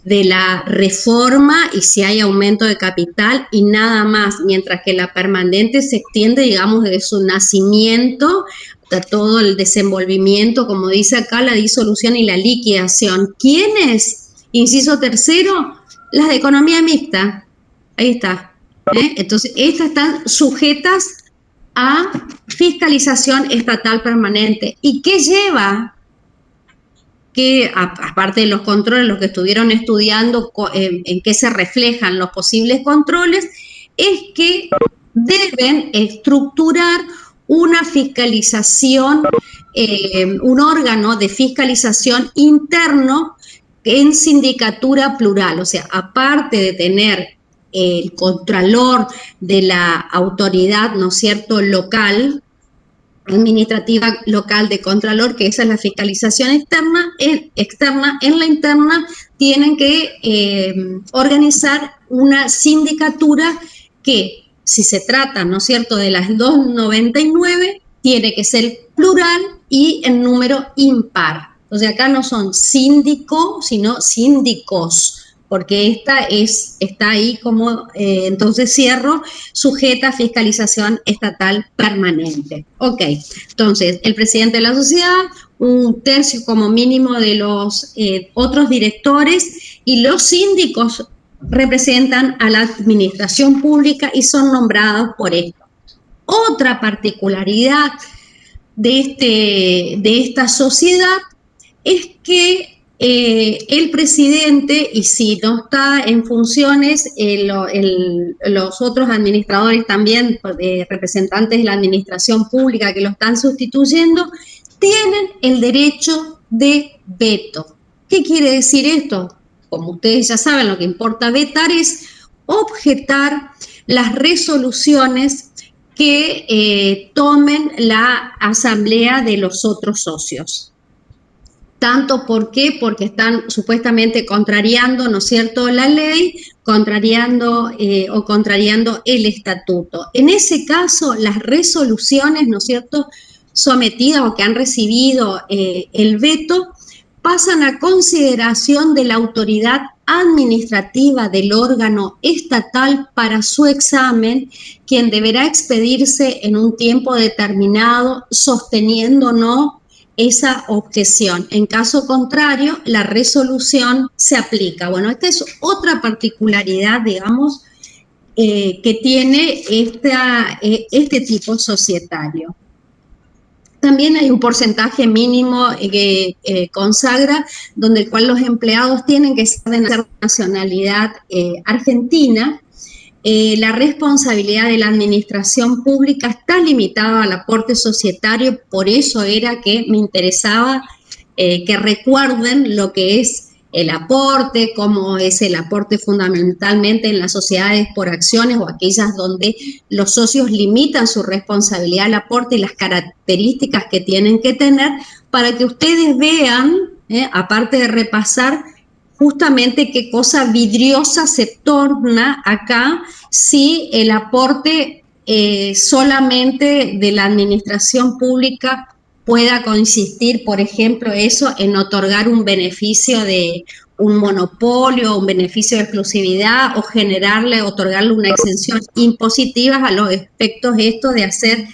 Speaker 1: de la reforma y si hay aumento de capital y nada más, mientras que la permanente se extiende, digamos, desde su nacimiento hasta todo el desenvolvimiento, como dice acá, la disolución y la liquidación. ¿Quiénes? Inciso tercero, las de economía mixta. Ahí está. Entonces, estas están sujetas a fiscalización estatal permanente. ¿Y qué lleva? Que aparte de los controles, los que estuvieron estudiando en qué se reflejan los posibles controles, es que deben estructurar una fiscalización, un órgano de fiscalización interno en sindicatura plural, o sea, aparte de tener el contralor de la autoridad, ¿no es cierto?, local, administrativa local de Contralor, que esa es la fiscalización externa, en la interna tienen que organizar una sindicatura que, si se trata, ¿no es cierto?, de las 299, tiene que ser plural y en número impar. Entonces acá no son síndicos, sino síndicos, porque está ahí como, entonces cierro, sujeta a fiscalización estatal permanente. Ok, entonces el presidente de la sociedad, un tercio como mínimo de los otros directores y los síndicos representan a la administración pública y son nombrados por esto. Otra particularidad de esta sociedad es que el presidente, y si no está en funciones, los otros administradores también, representantes de la administración pública que lo están sustituyendo, tienen el derecho de veto. ¿Qué quiere decir esto? Como ustedes ya saben, lo que importa vetar es objetar las resoluciones que tomen la asamblea de los otros socios. Tanto porque están supuestamente contrariando, ¿no es cierto?, la ley, contrariando el estatuto. En ese caso, las resoluciones, ¿no es cierto?, sometidas o que han recibido el veto, pasan a consideración de la autoridad administrativa del órgano estatal para su examen, quien deberá expedirse en un tiempo determinado, sosteniendo o no esa objeción. En caso contrario, la resolución se aplica. Bueno, esta es otra particularidad, digamos, que tiene este tipo societario. También hay un porcentaje mínimo que consagra, donde el cual los empleados tienen que ser de nacionalidad argentina. La responsabilidad de la administración pública está limitada al aporte societario, por eso era que me interesaba que recuerden lo que es el aporte, cómo es el aporte fundamentalmente en las sociedades por acciones o aquellas donde los socios limitan su responsabilidad al aporte y las características que tienen que tener para que ustedes vean, aparte de repasar, justamente qué cosa vidriosa se torna acá si el aporte solamente de la administración pública pueda consistir, por ejemplo, eso en otorgar un beneficio de un monopolio, un beneficio de exclusividad o otorgarle una exención impositiva a los efectos estos de hacer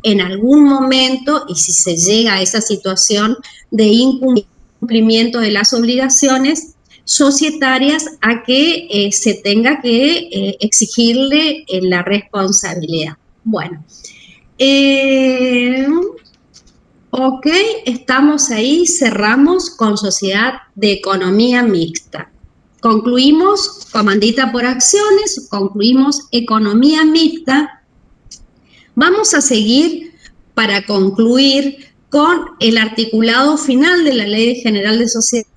Speaker 1: en algún momento, y si se llega a esa situación de incumplimiento de las obligaciones societarias, a que se tenga que exigirle la responsabilidad. Bueno, ok, estamos ahí, cerramos con sociedad de economía mixta. Concluimos comandita por acciones, concluimos economía mixta. Vamos a seguir para concluir con el articulado final de la Ley General de Sociedades.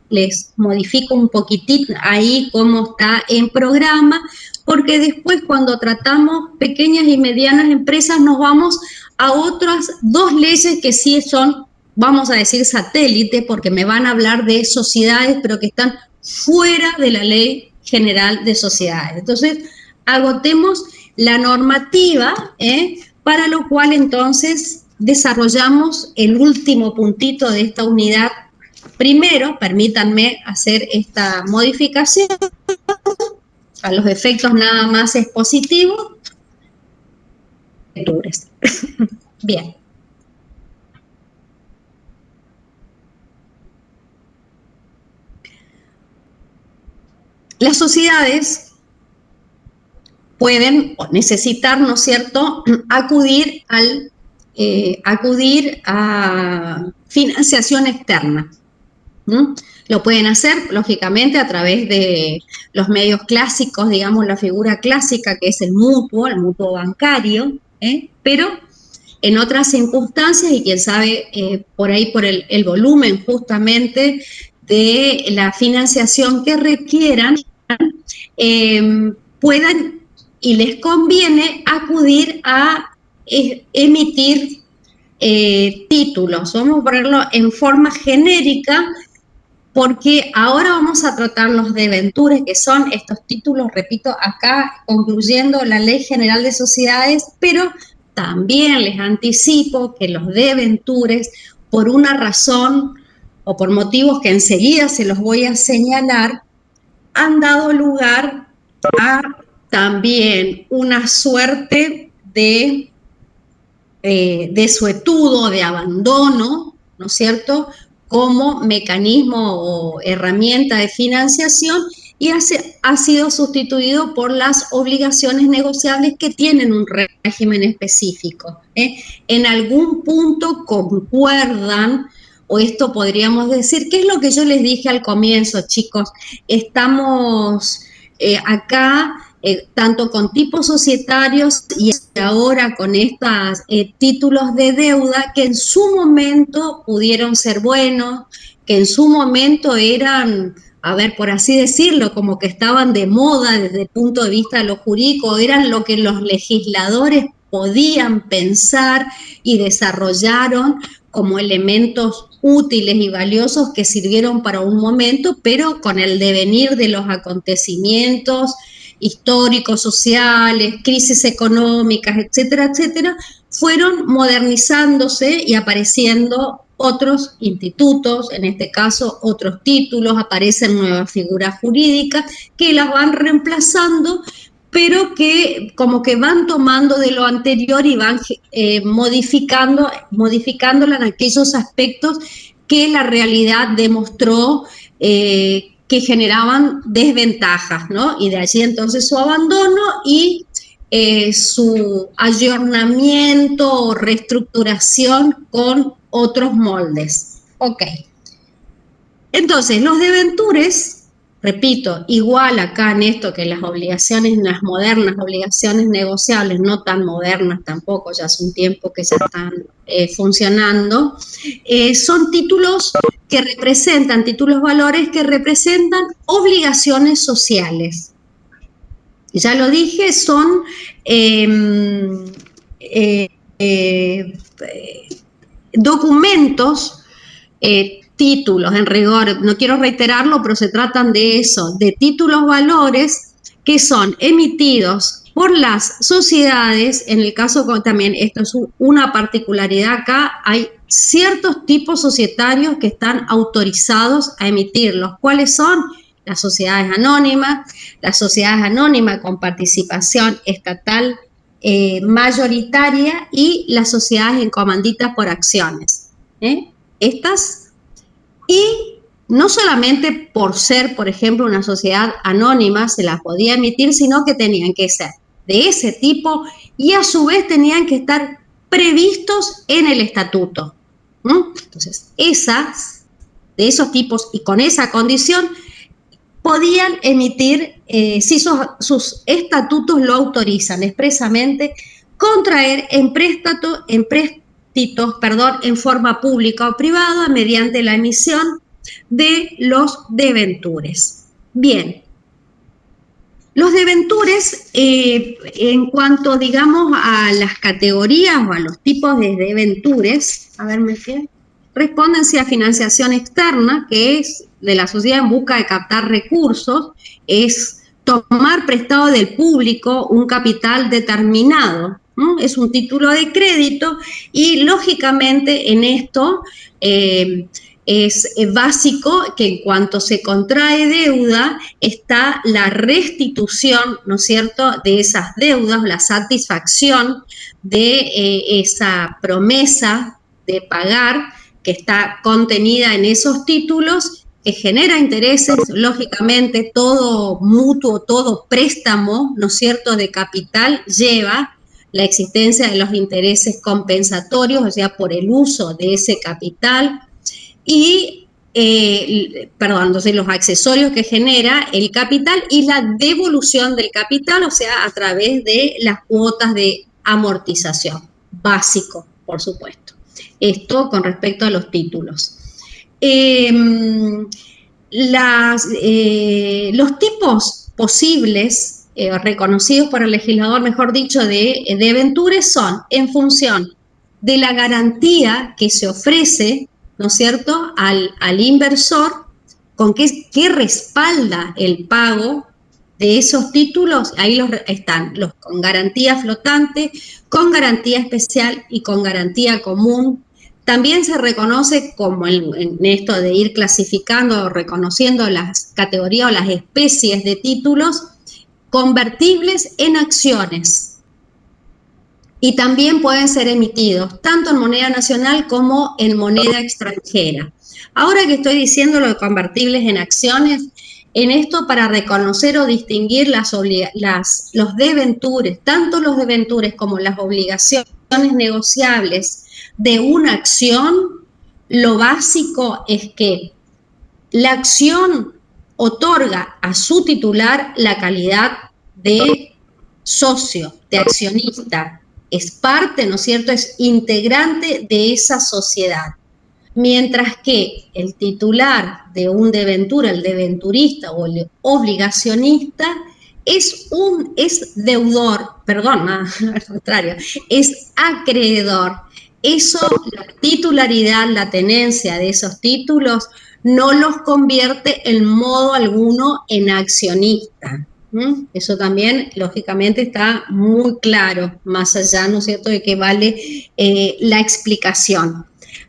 Speaker 1: Les modifico un poquitito ahí cómo está en programa, porque después cuando tratamos pequeñas y medianas empresas nos vamos a otras dos leyes que sí son, vamos a decir, satélite, porque me van a hablar de sociedades, pero que están fuera de la Ley General de Sociedades. Entonces, agotemos la normativa, para lo cual entonces desarrollamos el último puntito de esta unidad. Primero, permítanme hacer esta modificación. A los efectos nada más es positivo. Bien. Las sociedades pueden necesitar, ¿no es cierto?, acudir a financiación externa. Lo pueden hacer, lógicamente, a través de los medios clásicos, digamos, la figura clásica que es el mutuo bancario, pero en otras circunstancias, y quién sabe, por ahí por el volumen justamente de la financiación que requieran, puedan y les conviene acudir a emitir títulos. Vamos a ponerlo en forma genérica, porque ahora vamos a tratar los debentures, que son estos títulos, repito, acá concluyendo la Ley General de Sociedades, pero también les anticipo que los debentures, por una razón o por motivos que enseguida se los voy a señalar, han dado lugar a también una suerte de desuetudo, de abandono, ¿no es cierto?, como mecanismo o herramienta de financiación y ha sido sustituido por las obligaciones negociables que tienen un régimen específico. En algún punto concuerdan, o esto podríamos decir, ¿qué es lo que yo les dije al comienzo, chicos? Estamos acá tanto con tipos societarios y ahora con estos títulos de deuda que en su momento pudieron ser buenos, que en su momento eran, a ver, por así decirlo, como que estaban de moda desde el punto de vista de lo jurídico, eran lo que los legisladores podían pensar y desarrollaron como elementos útiles y valiosos que sirvieron para un momento, pero con el devenir de los acontecimientos históricos, sociales, crisis económicas, etcétera, etcétera, fueron modernizándose y apareciendo otros institutos, en este caso otros títulos, aparecen nuevas figuras jurídicas que las van reemplazando, pero que como que van tomando de lo anterior y van modificándola en aquellos aspectos que la realidad demostró que generaban desventajas, ¿no? Y de allí entonces su abandono y su ayornamiento o reestructuración con otros moldes. Ok. Entonces, los debentures, repito, igual acá en esto que las obligaciones, las modernas obligaciones negociables, no tan modernas tampoco, ya hace un tiempo que ya están funcionando, son títulos que representan, títulos valores que representan obligaciones sociales. Ya lo dije, son documentos, títulos, en rigor, no quiero reiterarlo, pero se tratan de eso, de títulos valores que son emitidos por las sociedades. En el caso también, esto es una particularidad acá, hay ciertos tipos societarios que están autorizados a emitirlos. ¿Cuáles son? Las sociedades anónimas con participación estatal mayoritaria y las sociedades en comanditas por acciones. Estas, y no solamente por ser, por ejemplo, una sociedad anónima se las podía emitir, sino que tenían que ser de ese tipo y a su vez tenían que estar previstos en el estatuto. Entonces, de esos tipos y con esa condición, podían emitir, si sus estatutos lo autorizan expresamente, contraer empréstitos, en forma pública o privada mediante la emisión de los debentures. Bien, los debentures, en cuanto, digamos, a las categorías o a los tipos de debentures, a ver, responden a financiación externa, que es de la sociedad en busca de captar recursos, es tomar prestado del público un capital determinado, ¿no? Es un título de crédito y, lógicamente, en esto es básico que en cuanto se contrae deuda está la restitución, ¿no es cierto?, de esas deudas, la satisfacción de esa promesa de pagar que está contenida en esos títulos, que genera intereses, lógicamente todo mutuo, todo préstamo, ¿no es cierto?, de capital lleva la existencia de los intereses compensatorios, o sea, por el uso de ese capital, y, entonces los accesorios que genera el capital y la devolución del capital, o sea, a través de las cuotas de amortización, básico, por supuesto. Esto con respecto a los títulos. Los tipos posibles, reconocidos por el legislador, mejor dicho, de debentures son en función de la garantía que se ofrece, ¿no es cierto?, al inversor, con qué respalda el pago de esos títulos. Ahí están los con garantía flotante, con garantía especial y con garantía común. También se reconoce como en esto de ir clasificando o reconociendo las categorías o las especies de títulos, convertibles en acciones. y también pueden ser emitidos tanto en moneda nacional como en moneda extranjera. Ahora que estoy diciendo lo de convertibles en acciones, en esto para reconocer o distinguir los deventures, tanto los deventures como las obligaciones negociables de una acción, lo básico es que la acción otorga a su titular la calidad de socio, de accionista, es parte, ¿no es cierto?, es integrante de esa sociedad. Mientras que el titular de un deventura, el deventurista o el obligacionista, es deudor, perdón, al contrario, es acreedor. Eso, la titularidad, la tenencia de esos títulos, no los convierte en modo alguno en accionista. Eso también, lógicamente, está muy claro, más allá, ¿no es cierto?, de que vale la explicación.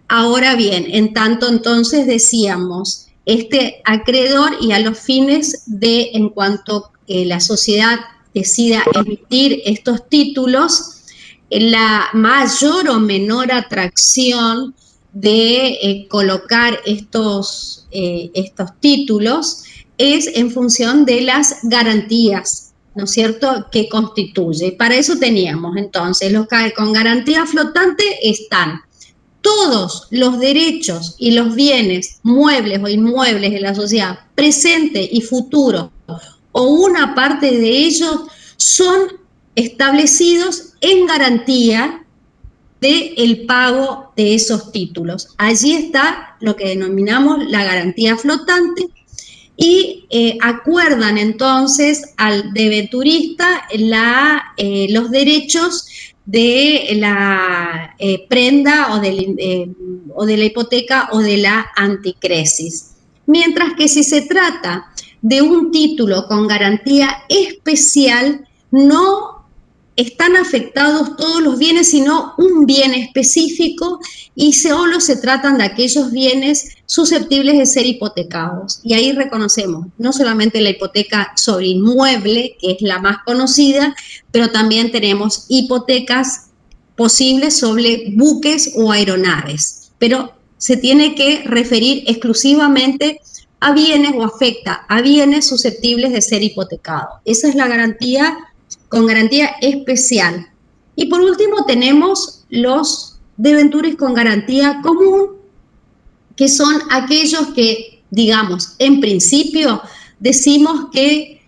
Speaker 1: Ahora bien, en tanto entonces decíamos, este acreedor y a los fines de, en cuanto la sociedad decida emitir estos títulos, la mayor o menor atracción de colocar estos títulos es en función de las garantías, ¿no es cierto?, que constituye. Para eso teníamos entonces, los que con garantía flotante están todos los derechos y los bienes muebles o inmuebles de la sociedad, presente y futuro, o una parte de ellos, son establecidos en garantía del pago de esos títulos. Allí está lo que denominamos la garantía flotante y acuerdan entonces al debenturista los derechos de la prenda o de la hipoteca o de la anticresis. Mientras que si se trata de un título con garantía especial, no están afectados todos los bienes, sino un bien específico, y solo se tratan de aquellos bienes susceptibles de ser hipotecados. Y ahí reconocemos no solamente la hipoteca sobre inmueble, que es la más conocida, pero también tenemos hipotecas posibles sobre buques o aeronaves. Pero se tiene que referir exclusivamente a bienes o afecta a bienes susceptibles de ser hipotecados. Esa es la garantía con garantía especial. Y por último tenemos los debentures con garantía común, que son aquellos que, digamos, en principio decimos que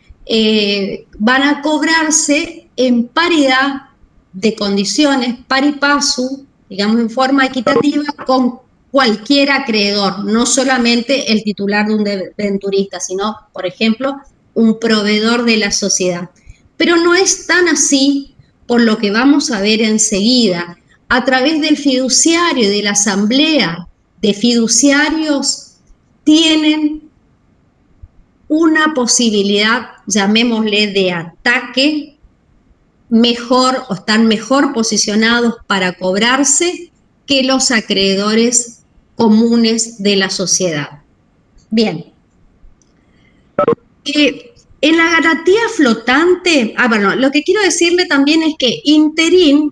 Speaker 1: van a cobrarse en paridad de condiciones, pari passu, digamos, en forma equitativa con cualquier acreedor, no solamente el titular de un debenturista, sino, por ejemplo, un proveedor de la sociedad. Pero no es tan así, por lo que vamos a ver enseguida. A través del fiduciario y de la asamblea de fiduciarios tienen una posibilidad, llamémosle, de ataque mejor o están mejor posicionados para cobrarse que los acreedores comunes de la sociedad. Bien. En la garantía flotante, bueno, lo que quiero decirle también es que interín,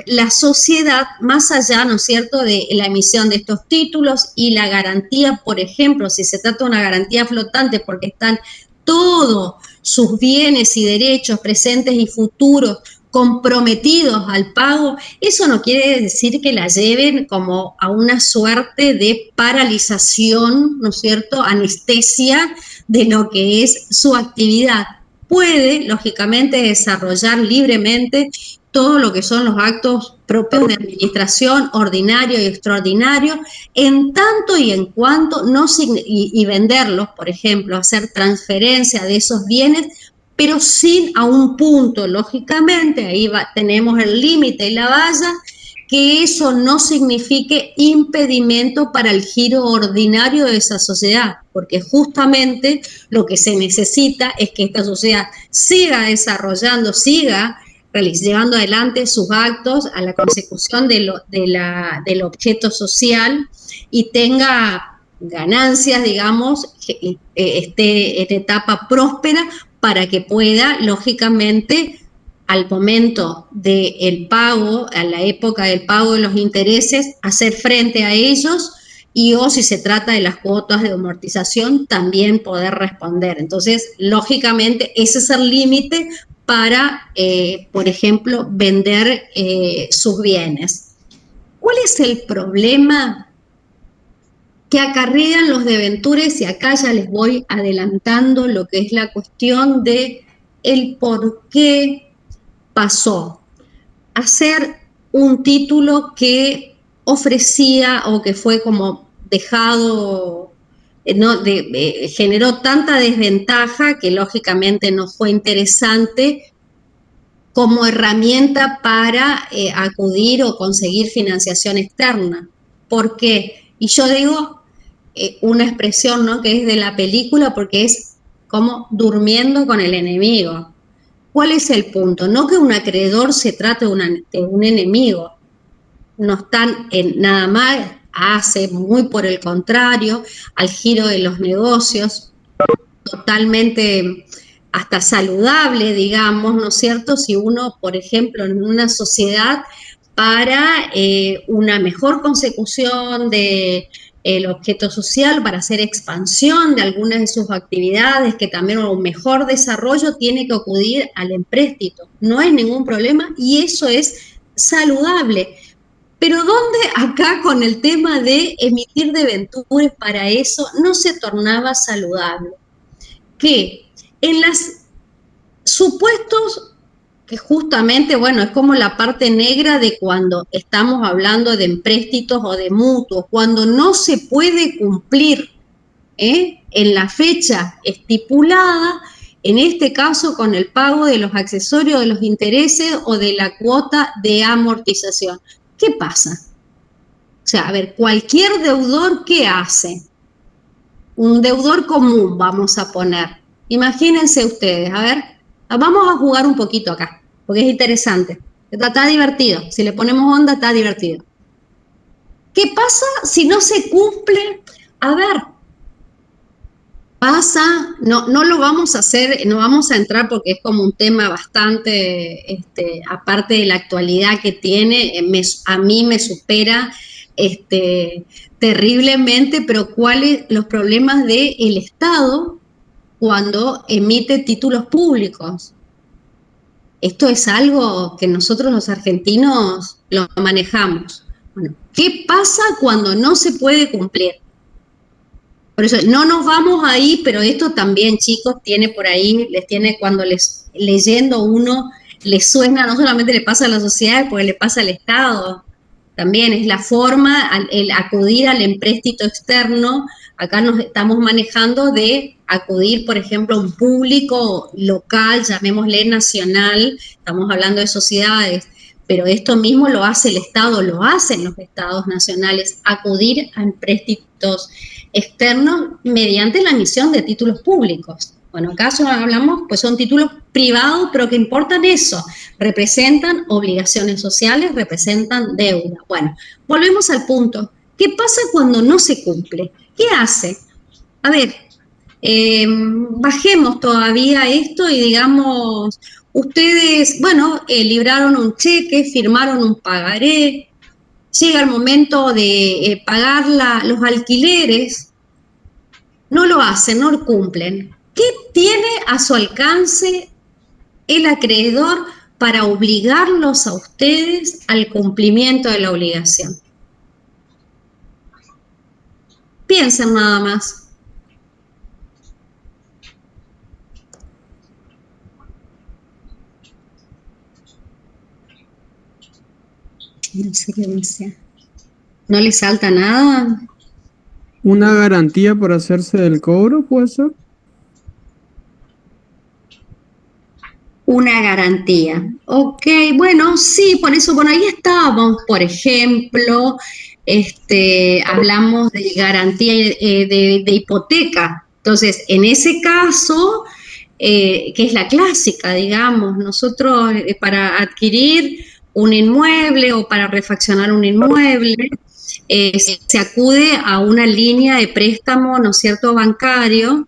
Speaker 1: la sociedad, más allá, ¿no es cierto?, de la emisión de estos títulos y la garantía, por ejemplo, si se trata de una garantía flotante porque están todos sus bienes y derechos presentes y futuros comprometidos al pago, eso no quiere decir que la lleven como a una suerte de paralización, ¿no es cierto?, anestesia de lo que es su actividad. Puede, lógicamente, desarrollar libremente todo lo que son los actos propios de administración, ordinario y extraordinario, en tanto y en cuanto y venderlos, por ejemplo, hacer transferencia de esos bienes, pero sin a un punto, lógicamente, ahí tenemos el límite y la valla, que eso no signifique impedimento para el giro ordinario de esa sociedad, porque justamente lo que se necesita es que esta sociedad siga desarrollando, siga llevando adelante sus actos a la consecución del objeto social y tenga ganancias, digamos, esté en etapa próspera para que pueda, lógicamente, al momento del pago, a la época del pago de los intereses, hacer frente a ellos y o si se trata de las cuotas de amortización, también poder responder. Entonces, lógicamente, ese es el límite para, por ejemplo, vender sus bienes. ¿Cuál es el problema que acarrean los deventures? Y acá ya les voy adelantando lo que es la cuestión de el por qué pasó a ser un título que ofrecía o que fue como dejado, generó tanta desventaja que lógicamente no fue interesante como herramienta para acudir o conseguir financiación externa. ¿Por qué? Y yo digo una expresión, ¿no?, que es de la película, porque es como durmiendo con el enemigo. ¿Cuál es el punto? No que un acreedor se trate de un enemigo, no están en nada mal, hace muy por el contrario al giro de los negocios, totalmente hasta saludable, digamos, ¿no es cierto? Si uno, por ejemplo, en una sociedad para una mejor consecución de el objeto social, para hacer expansión de algunas de sus actividades, que también un mejor desarrollo, tiene que acudir al empréstito. No hay ningún problema y eso es saludable. Pero ¿dónde acá con el tema de emitir deventures para eso no se tornaba saludable? Que en los supuestos que justamente, bueno, es como la parte negra de cuando estamos hablando de empréstitos o de mutuos, cuando no se puede cumplir en la fecha estipulada, en este caso con el pago de los accesorios de los intereses o de la cuota de amortización. ¿Qué pasa? O sea, a ver, cualquier deudor, ¿qué hace? Un deudor común, vamos a poner. Imagínense ustedes, a ver, vamos a jugar un poquito acá, porque es interesante. Está divertido, si le ponemos onda, está divertido. ¿Qué pasa si no se cumple? A ver, pasa, no lo vamos a hacer, no vamos a entrar porque es como un tema bastante, aparte de la actualidad que tiene, a mí me supera terriblemente, pero ¿cuáles los problemas del Estado cuando emite títulos públicos? Esto es algo que nosotros los argentinos lo manejamos. Bueno, ¿qué pasa cuando no se puede cumplir? Por eso no nos vamos ahí, pero esto también, chicos, tiene por ahí, cuando leyendo uno, les suena, no solamente le pasa a la sociedad, porque le pasa al Estado. También es la forma, el acudir al empréstito externo. Acá nos estamos manejando de acudir, por ejemplo, a un público local, llamémosle nacional, estamos hablando de sociedades, pero esto mismo lo hace el Estado, lo hacen los estados nacionales, acudir a empréstitos externos mediante la emisión de títulos públicos. Bueno, acá hablamos, pues son títulos privados, pero que importan eso, representan obligaciones sociales, representan deuda. Bueno, volvemos al punto. ¿Qué pasa cuando no se cumple? ¿Qué hace? A ver, bajemos todavía esto y digamos, ustedes, bueno, libraron un cheque, firmaron un pagaré, llega el momento de pagar los alquileres, no lo hacen, no lo cumplen. ¿Qué tiene a su alcance el acreedor para obligarlos a ustedes al cumplimiento de la obligación? Piensen nada más. ¿No le salta nada?
Speaker 3: ¿Una garantía por hacerse del cobro, puede ser?
Speaker 1: Una garantía. Ok, bueno, sí, por eso, bueno, ahí estábamos, por ejemplo, hablamos de garantía de hipoteca. Entonces, en ese caso, que es la clásica, digamos, nosotros para adquirir un inmueble o para refaccionar un inmueble, se acude a una línea de préstamo, ¿no es cierto?, bancario,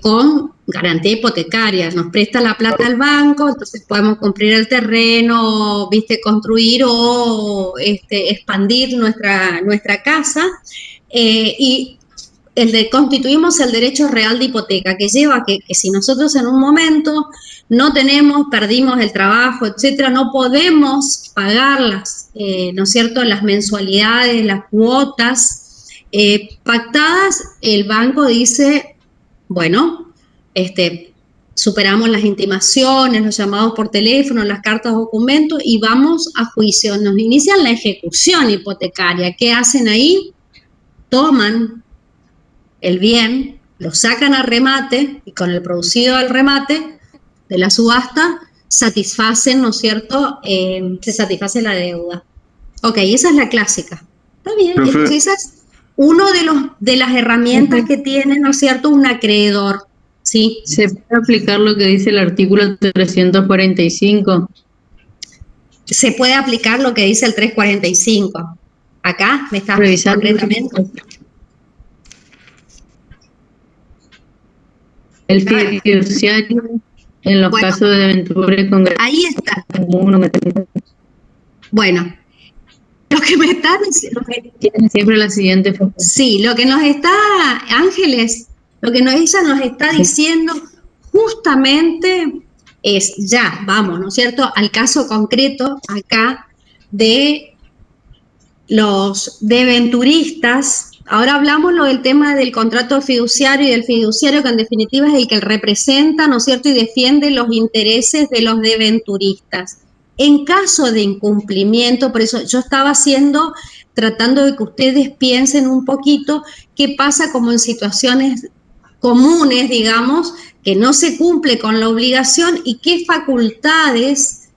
Speaker 1: con garantía hipotecaria. Nos presta la plata al banco, entonces podemos comprar el terreno, construir o expandir nuestra casa, y constituimos el derecho real de hipoteca, que lleva a que si nosotros en un momento no perdimos el trabajo, etcétera, no podemos pagar ¿no es cierto?, las mensualidades, las cuotas pactadas, el banco dice, bueno, superamos las intimaciones, los llamados por teléfono, las cartas documentos y vamos a juicio. Nos inician la ejecución hipotecaria. ¿Qué hacen ahí? Toman el bien, lo sacan a remate y con el producido del remate de la subasta satisfacen, ¿no es cierto?, se satisface la deuda. Ok, esa es la clásica. Está bien, esa es uno de las herramientas que tiene, ¿no es cierto?, un acreedor. ¿Sí?
Speaker 8: ¿Se puede aplicar lo que dice el artículo 345?
Speaker 1: Se puede aplicar lo que dice el 345. Acá me estás
Speaker 8: revisando
Speaker 1: concretamente.
Speaker 8: El fiduciario en los casos de aventura con
Speaker 1: ahí está. Bueno, lo que me está diciendo.
Speaker 8: Tiene siempre la siguiente foto.
Speaker 1: Sí, lo que nos está, Ángeles, lo que ella nos está diciendo justamente es, ya, vamos, ¿no es cierto?, al caso concreto acá de los deventuristas. Ahora hablamos del tema del contrato fiduciario y del fiduciario, que en definitiva es el que representa, ¿no es cierto?, y defiende los intereses de los deventuristas. En caso de incumplimiento, por eso yo estaba tratando de que ustedes piensen un poquito qué pasa como en situaciones comunes, digamos, que no se cumple con la obligación y qué facultades,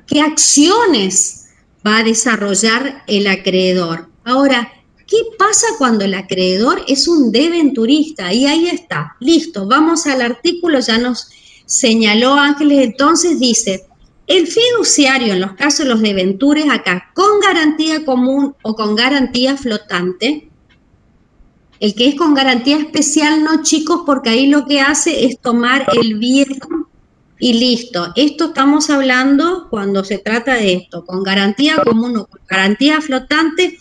Speaker 1: qué acciones va a desarrollar el acreedor. Ahora, ¿qué pasa cuando el acreedor es un deventurista? Y ahí está, listo, vamos al artículo, ya nos señaló Ángeles, entonces dice, el fiduciario en los casos de los deventures acá, con garantía común o con garantía flotante. El que es con garantía especial, no, chicos, porque ahí lo que hace es tomar el bien y listo. Esto estamos hablando cuando se trata de esto, con garantía común o con garantía flotante.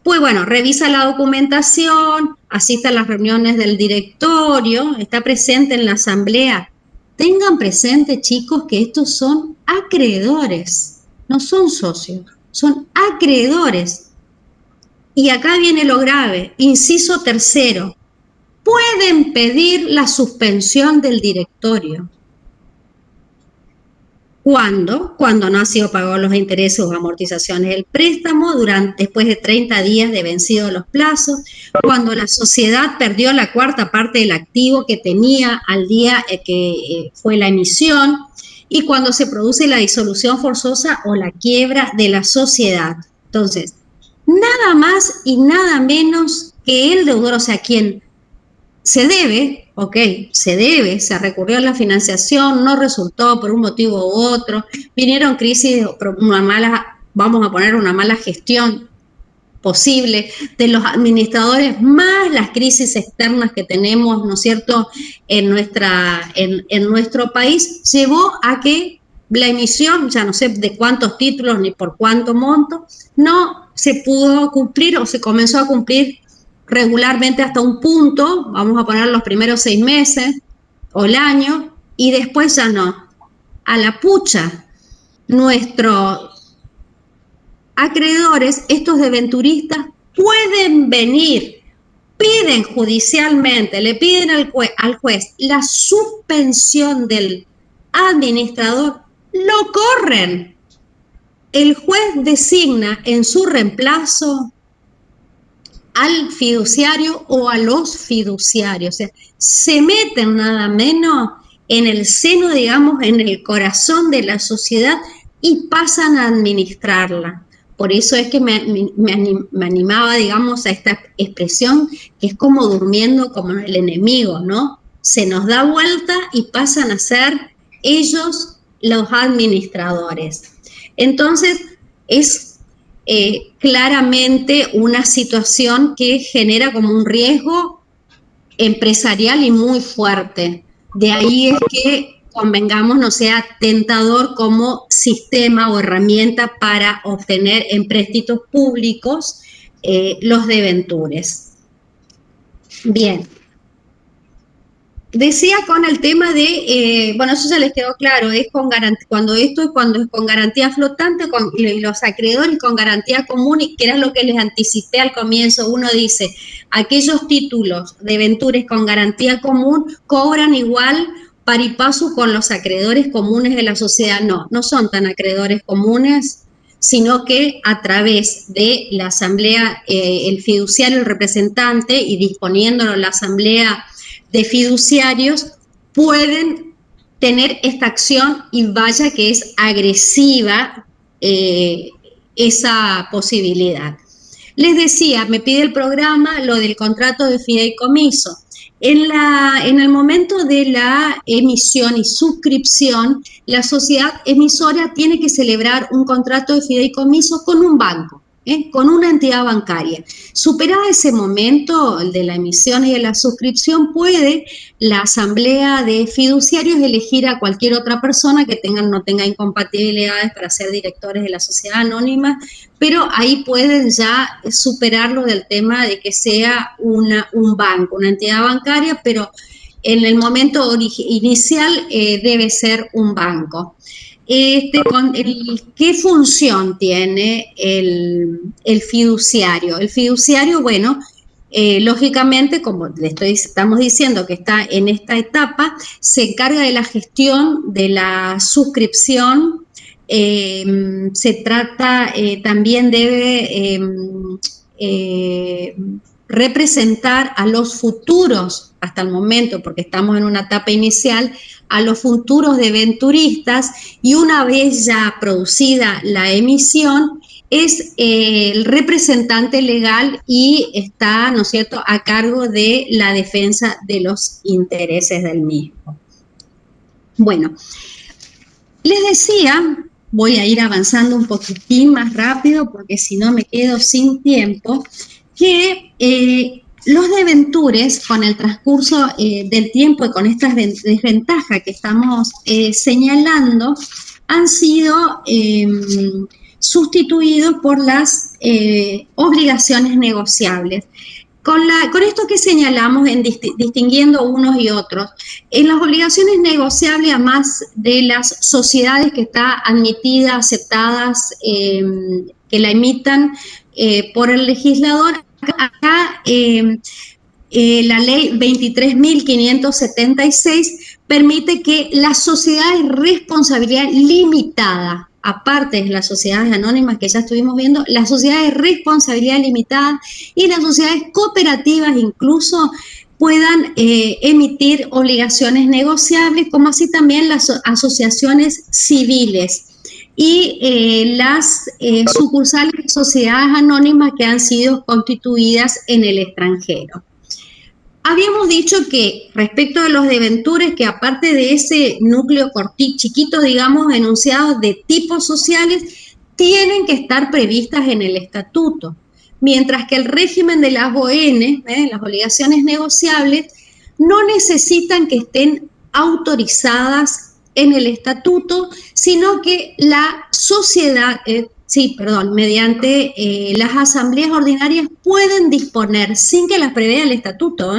Speaker 1: Pues bueno, revisa la documentación, asista a las reuniones del directorio, está presente en la asamblea. Tengan presente, chicos, que estos son acreedores, no son socios, son acreedores. Y acá viene lo grave, inciso 3, pueden pedir la suspensión del directorio. ¿Cuándo? Cuando no han sido pagados los intereses o amortizaciones del préstamo, después de 30 días de vencidos los plazos, cuando la sociedad perdió la cuarta parte del activo que tenía al día que fue la emisión, y cuando se produce la disolución forzosa o la quiebra de la sociedad. Entonces, nada más y nada menos que el deudor, o sea, quien se debe, se recurrió a la financiación, no resultó por un motivo u otro, vinieron crisis, una mala gestión posible de los administradores, más las crisis externas que tenemos, ¿no es cierto?, en nuestro país, llevó a que la emisión, ya no sé de cuántos títulos ni por cuánto monto, no se pudo cumplir o se comenzó a cumplir regularmente hasta un punto, vamos a poner los primeros 6 meses o el año, y después ya no. A la pucha, nuestros acreedores, estos deventuristas, pueden venir, piden judicialmente, le piden al juez la suspensión del administrador, lo corren. El juez designa en su reemplazo al fiduciario o a los fiduciarios. O sea, se meten nada menos en el seno, digamos, en el corazón de la sociedad y pasan a administrarla. Por eso es que me animaba, digamos, a esta expresión que es como durmiendo como el enemigo, ¿no? Se nos da vuelta y pasan a ser ellos los administradores. Entonces, es claramente una situación que genera como un riesgo empresarial y muy fuerte. De ahí es que, convengamos, no sea tentador como sistema o herramienta para obtener empréstitos públicos los debentures. Bien. Decía con el tema de, bueno, eso ya les quedó claro, es con cuando es con garantía flotante, con los acreedores con garantía común, y que era lo que les anticipé al comienzo. Uno dice, aquellos títulos de debentures con garantía común cobran igual par y paso con los acreedores comunes de la sociedad. No, no son tan acreedores comunes, sino que a través de la asamblea, el fiduciario, el representante, y disponiéndolo la asamblea de fiduciarios, pueden tener esta acción, y vaya que es agresiva esa posibilidad. Les decía, me pide el programa lo del contrato de fideicomiso. En el momento de la emisión y suscripción, la sociedad emisora tiene que celebrar un contrato de fideicomiso con un banco, con una entidad bancaria. Superado ese momento, el de la emisión y de la suscripción, puede la asamblea de fiduciarios elegir a cualquier otra persona que no tenga incompatibilidades para ser directores de la sociedad anónima, pero ahí pueden ya superarlo del tema de que sea un banco, una entidad bancaria, pero en el momento inicial debe ser un banco. ¿Qué función tiene el fiduciario? El fiduciario, bueno, lógicamente, como estamos diciendo que está en esta etapa, se encarga de la gestión de la suscripción. Se trata, también debe representar a los futuros, hasta el momento, porque estamos en una etapa inicial, a los futuros debenturistas, y una vez ya producida la emisión, es el representante legal y está, ¿no es cierto?, a cargo de la defensa de los intereses del mismo. Bueno, les decía, voy a ir avanzando un poquitín más rápido porque si no me quedo sin tiempo, que los debentures, con el transcurso del tiempo y con estas desventajas que estamos señalando, han sido sustituidos por las obligaciones negociables. Con esto que señalamos, distinguiendo unos y otros, en las obligaciones negociables, además de las sociedades que están admitidas, aceptadas, que la emitan por el legislador, acá la ley 23.576 permite que las sociedades de responsabilidad limitada, aparte de las sociedades anónimas que ya estuvimos viendo, las sociedades de responsabilidad limitada y las sociedades cooperativas incluso puedan emitir obligaciones negociables, como así también las asociaciones civiles y las sucursales de sociedades anónimas que han sido constituidas en el extranjero. Habíamos dicho que respecto de los debentures, que aparte de ese núcleo chiquito, digamos, enunciados de tipos sociales, tienen que estar previstas en el estatuto, mientras que el régimen de las ON, las obligaciones negociables, no necesitan que estén autorizadas en el estatuto, sino que la sociedad, mediante las asambleas ordinarias pueden disponer, sin que las prevea el estatuto,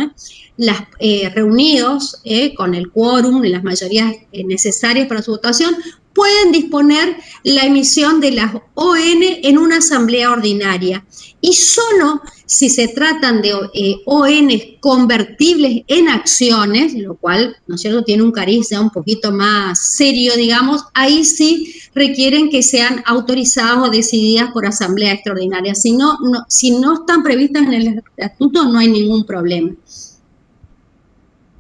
Speaker 1: reunidos con el quórum y las mayorías necesarias para su votación, pueden disponer la emisión de las ON en una asamblea ordinaria. Y solo si se tratan de ON convertibles en acciones, lo cual, ¿no es cierto?, tiene un cariz ya un poquito más serio, digamos, ahí sí requieren que sean autorizadas o decididas por asamblea extraordinaria. Si no están previstas en el estatuto, no hay ningún problema.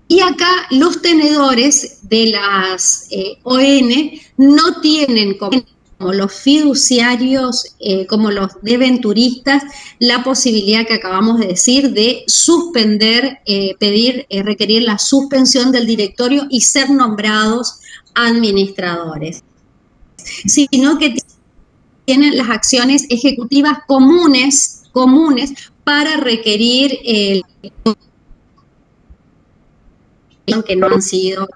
Speaker 1: Y acá los tenedores de las ON no tienen, como los fiduciarios, como los debenturistas, la posibilidad que acabamos de decir de suspender, requerir la suspensión del directorio y ser nombrados administradores, sino que tienen las acciones ejecutivas comunes para requerir que no han sido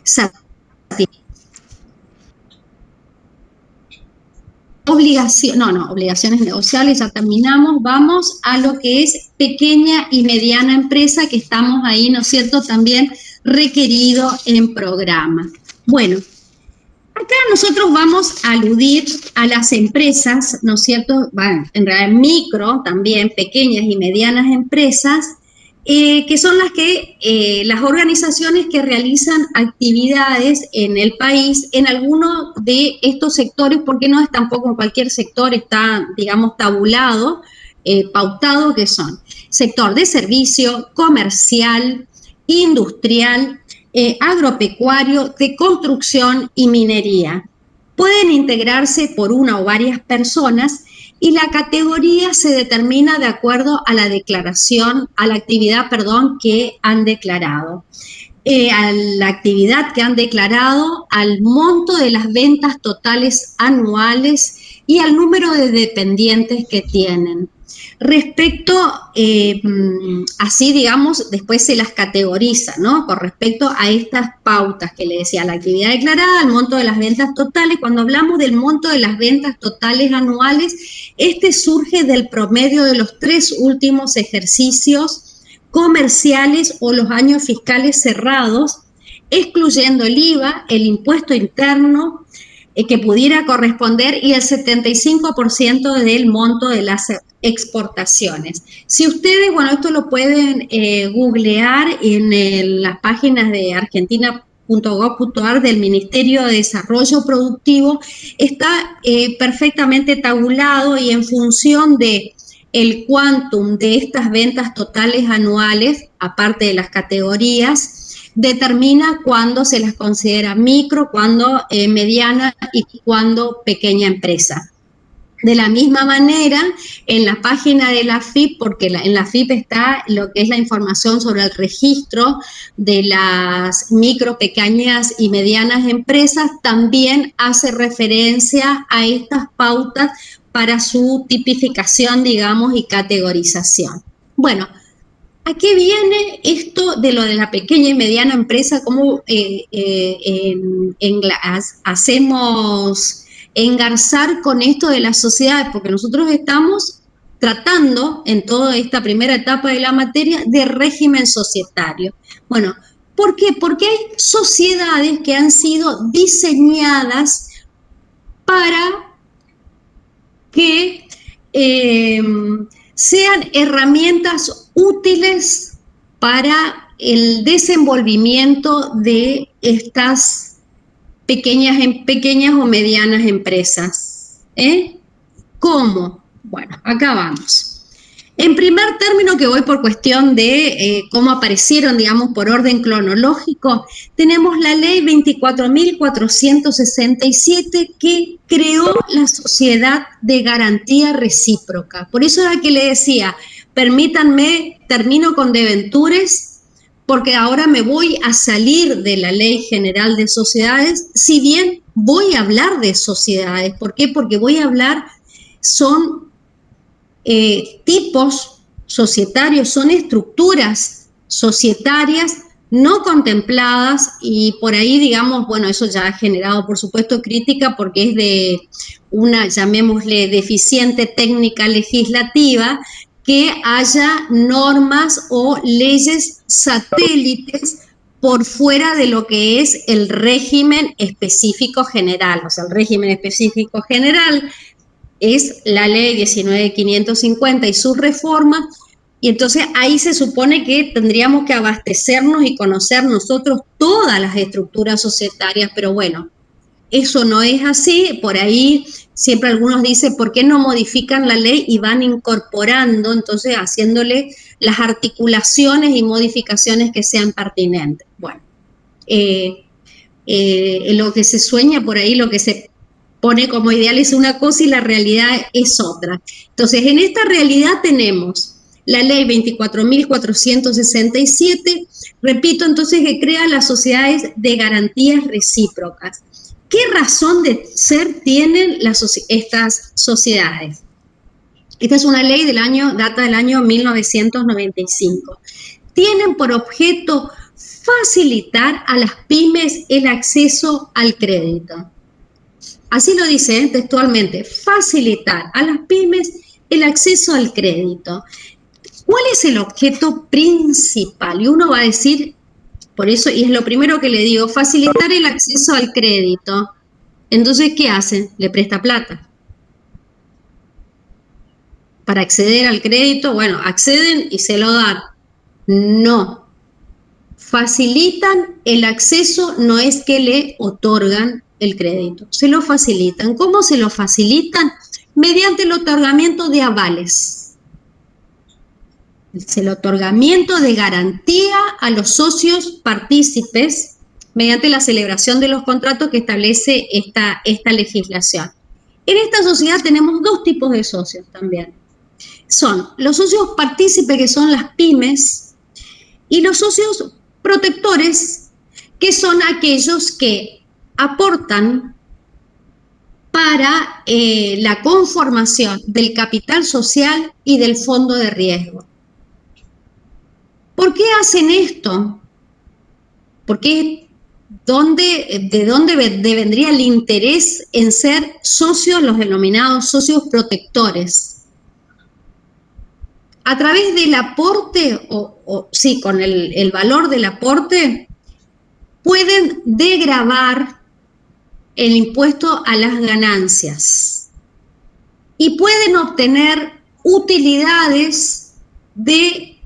Speaker 1: satisfechos. Obligaciones negociables, ya terminamos. Vamos a lo que es pequeña y mediana empresa, que estamos ahí, ¿no es cierto?, también requerido en programa. Bueno, acá nosotros vamos a aludir a las empresas, ¿no es cierto?, bueno, en realidad micro, también pequeñas y medianas empresas, que son las organizaciones que realizan actividades en el país en alguno de estos sectores, porque no es tampoco en cualquier sector, está, digamos, tabulado, pautado, que son sector de servicio, comercial, industrial, agropecuario, de construcción y minería. Pueden integrarse por una o varias personas y la categoría se determina de acuerdo a la actividad que han declarado. A la actividad que han declarado, al monto de las ventas totales anuales y al número de dependientes que tienen. Respecto, así digamos, después se las categoriza, ¿no? Con respecto a estas pautas que le decía, la actividad declarada, el monto de las ventas totales. Cuando hablamos del monto de las ventas totales anuales, este surge del promedio de los 3 últimos ejercicios comerciales o los años fiscales cerrados, excluyendo el IVA, el impuesto interno, que pudiera corresponder, y el 75% del monto de las exportaciones. Si ustedes, bueno, esto lo pueden googlear en las páginas de argentina.gov.ar del Ministerio de Desarrollo Productivo, está perfectamente tabulado, y en función de el quantum de estas ventas totales anuales, aparte de las categorías, determina cuándo se las considera micro, cuándo mediana y cuándo pequeña empresa. De la misma manera, en la página de la AFIP, porque en la AFIP está lo que es la información sobre el registro de las micro, pequeñas y medianas empresas, también hace referencia a estas pautas para su tipificación, digamos, y categorización. Bueno, ¿a qué viene esto de lo de la pequeña y mediana empresa? ¿Cómo hacemos engarzar con esto de las sociedades? Porque nosotros estamos tratando en toda esta primera etapa de la materia de régimen societario. Bueno, ¿por qué? Porque hay sociedades que han sido diseñadas para que sean herramientas útiles para el desenvolvimiento de estas pequeñas o medianas empresas. ¿Cómo? Bueno, acá vamos. En primer término, que voy por cuestión de cómo aparecieron, digamos, por orden cronológico, tenemos la ley 24.467 que creó la Sociedad de Garantía Recíproca. Por eso era que le decía, permítanme, termino con deventures, porque ahora me voy a salir de la Ley General de Sociedades, si bien voy a hablar de sociedades. ¿Por qué? Porque voy a hablar, son tipos societarios, son estructuras societarias no contempladas, y por ahí, digamos, bueno, eso ya ha generado, por supuesto, crítica, porque es de una, llamémosle, deficiente técnica legislativa, que haya normas o leyes satélites por fuera de lo que es el régimen específico general. O sea, el régimen específico general es la ley 19.550 y su reforma, y entonces ahí se supone que tendríamos que abastecernos y conocer nosotros todas las estructuras societarias, pero bueno, eso no es así. Por ahí siempre algunos dicen, ¿por qué no modifican la ley y van incorporando, entonces haciéndole las articulaciones y modificaciones que sean pertinentes? Bueno, lo que se sueña por ahí, lo que se pone como ideal es una cosa y la realidad es otra. Entonces, en esta realidad tenemos la ley 24.467, repito, entonces, que crea las sociedades de garantías recíprocas. ¿Qué razón de ser tienen estas sociedades? Esta es una ley data del año 1995. tienen por objeto facilitar a las pymes el acceso al crédito. Así lo dice textualmente, facilitar a las pymes el acceso al crédito. ¿Cuál es el objeto principal? Y uno va a decir, por eso, y es lo primero que le digo, facilitar el acceso al crédito. Entonces, ¿qué hacen? Le presta plata. Para acceder al crédito, bueno, acceden y se lo dan. No. Facilitan el acceso, no es que le otorgan el crédito, se lo facilitan. ¿Cómo se lo facilitan? Mediante el otorgamiento de avales. Es el otorgamiento de garantía a los socios partícipes mediante la celebración de los contratos que establece esta legislación. En esta sociedad tenemos dos tipos de socios también. Son los socios partícipes, que son las pymes, y los socios protectores, que son aquellos que aportan para la conformación del capital social y del fondo de riesgo. ¿Por qué hacen esto? Porque ¿de dónde vendría el interés en ser socios, los denominados socios protectores? A través del aporte, sí, con el valor del aporte, pueden degravar el impuesto a las ganancias y pueden obtener utilidades de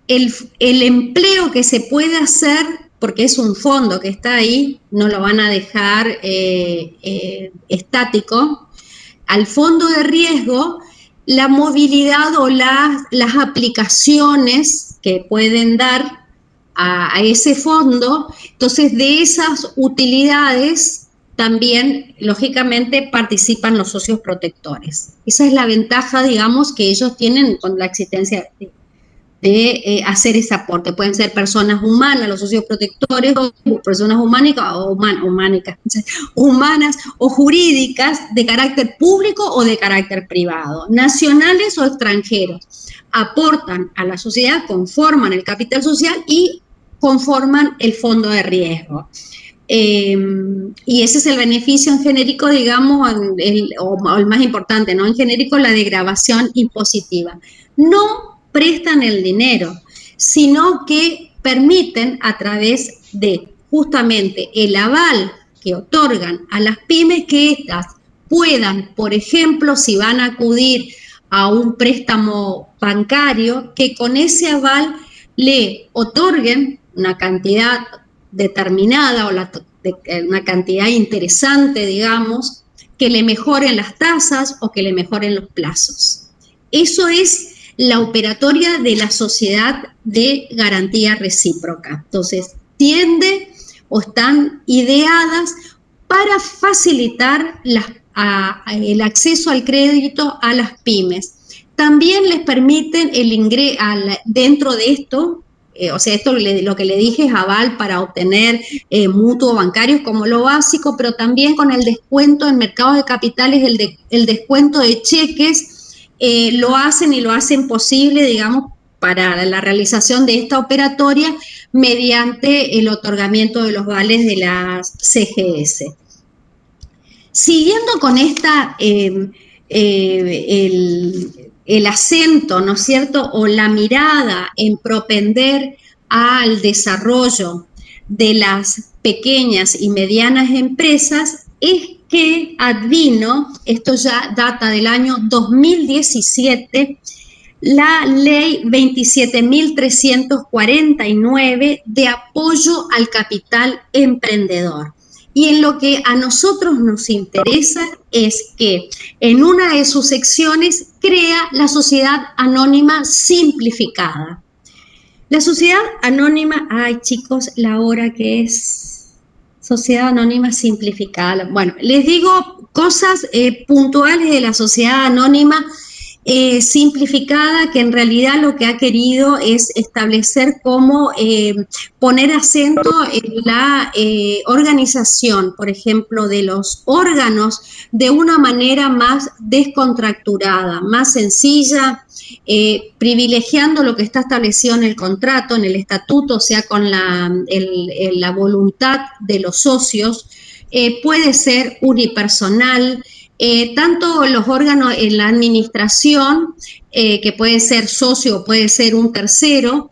Speaker 1: el empleo que se puede hacer, porque es un fondo que está ahí, no lo van a dejar estático, al fondo de riesgo, la movilidad o las aplicaciones que pueden dar a ese fondo. Entonces, de esas utilidades también, lógicamente, participan los socios protectores. Esa es la ventaja, digamos, que ellos tienen con la existencia de hacer ese aporte. Pueden ser personas humanas, los socios protectores, o personas humanas o jurídicas de carácter público o de carácter privado, nacionales o extranjeros. Aportan a la sociedad, conforman el capital social y conforman el fondo de riesgo. Y ese es el beneficio en genérico, digamos, o el más importante, ¿no? En genérico, la degravación impositiva. No prestan el dinero, sino que permiten, a través de justamente el aval que otorgan a las pymes, que éstas puedan, por ejemplo, si van a acudir a un préstamo bancario, que con ese aval le otorguen una cantidad determinada o una cantidad interesante, digamos, que le mejoren las tasas o que le mejoren los plazos. Eso es la operatoria de la sociedad de garantía recíproca. Entonces, tiende o están ideadas para facilitar el acceso al crédito a las pymes. También les permiten el ingreso dentro de esto, o sea, esto lo que le dije es aval para obtener mutuos bancarios como lo básico, pero también con el descuento en mercados de capitales, el descuento de cheques, lo hacen posible, digamos, para la realización de esta operatoria mediante el otorgamiento de los vales de las CGS. Siguiendo con el acento, ¿no es cierto?, o la mirada en propender al desarrollo de las pequeñas y medianas empresas, es que advino, esto ya data del año 2017, la ley 27.349 de apoyo al capital emprendedor. Y en lo que a nosotros nos interesa es que en una de sus secciones crea la sociedad anónima simplificada. La sociedad anónima, ay chicos, la hora que es... Sociedad Anónima Simplificada. Bueno, les digo cosas puntuales de la Sociedad Anónima simplificada, que en realidad lo que ha querido es establecer cómo poner acento en la organización, por ejemplo, de los órganos de una manera más descontracturada, más sencilla, privilegiando lo que está establecido en el contrato, en el estatuto, o sea, con la voluntad de los socios. Puede ser unipersonal. Tanto los órganos en la administración, que puede ser socio o puede ser un tercero,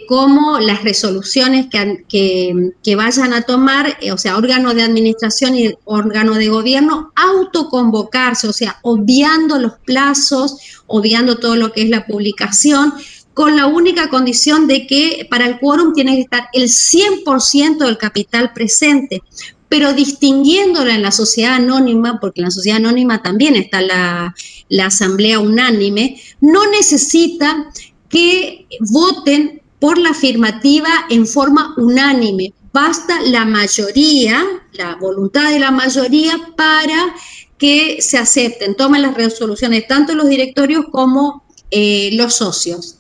Speaker 1: como las resoluciones que vayan a tomar, o sea, órgano de administración y órgano de gobierno, autoconvocarse, o sea, obviando los plazos, obviando todo lo que es la publicación, con la única condición de que para el quórum tiene que estar el 100% del capital presente, pero distinguiéndola en la sociedad anónima, porque en la sociedad anónima también está la asamblea unánime, no necesita que voten por la afirmativa en forma unánime. Basta la mayoría, la voluntad de la mayoría para que se acepten, tomen las resoluciones tanto los directorios como los socios.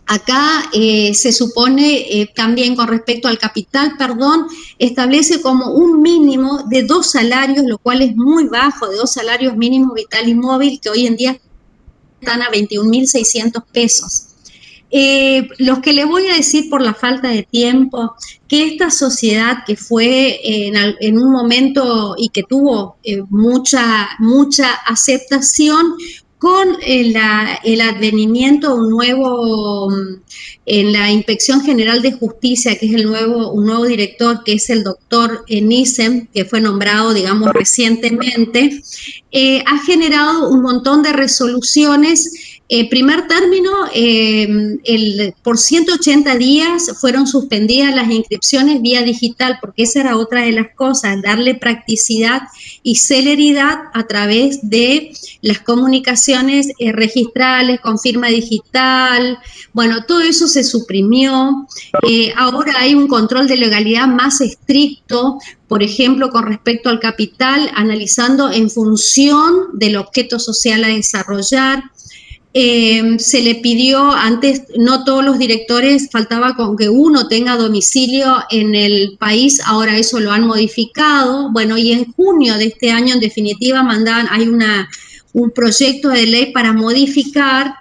Speaker 1: Acá se supone también con respecto al capital, establece como un mínimo de 2 salarios, lo cual es muy bajo, de 2 salarios mínimos vital y móvil, que hoy en día están a 21.600 pesos. Los que le voy a decir por la falta de tiempo, que esta sociedad que fue en un momento y que tuvo mucha aceptación, con el advenimiento de un nuevo, en la Inspección General de Justicia, que es un nuevo director, que es el doctor Nissen, que fue nombrado, digamos, recientemente, ha generado un montón de resoluciones. Primer término, por 180 días fueron suspendidas las inscripciones vía digital, porque esa era otra de las cosas, darle practicidad y celeridad a través de las comunicaciones registrales con firma digital. Bueno, todo eso se suprimió. Ahora hay un control de legalidad más estricto, por ejemplo, con respecto al capital, analizando en función del objeto social a desarrollar. Se le pidió, antes no todos los directores, faltaba con que uno tenga domicilio en el país, ahora eso lo han modificado. Bueno, y en junio de este año, en definitiva, hay un proyecto de ley para modificar.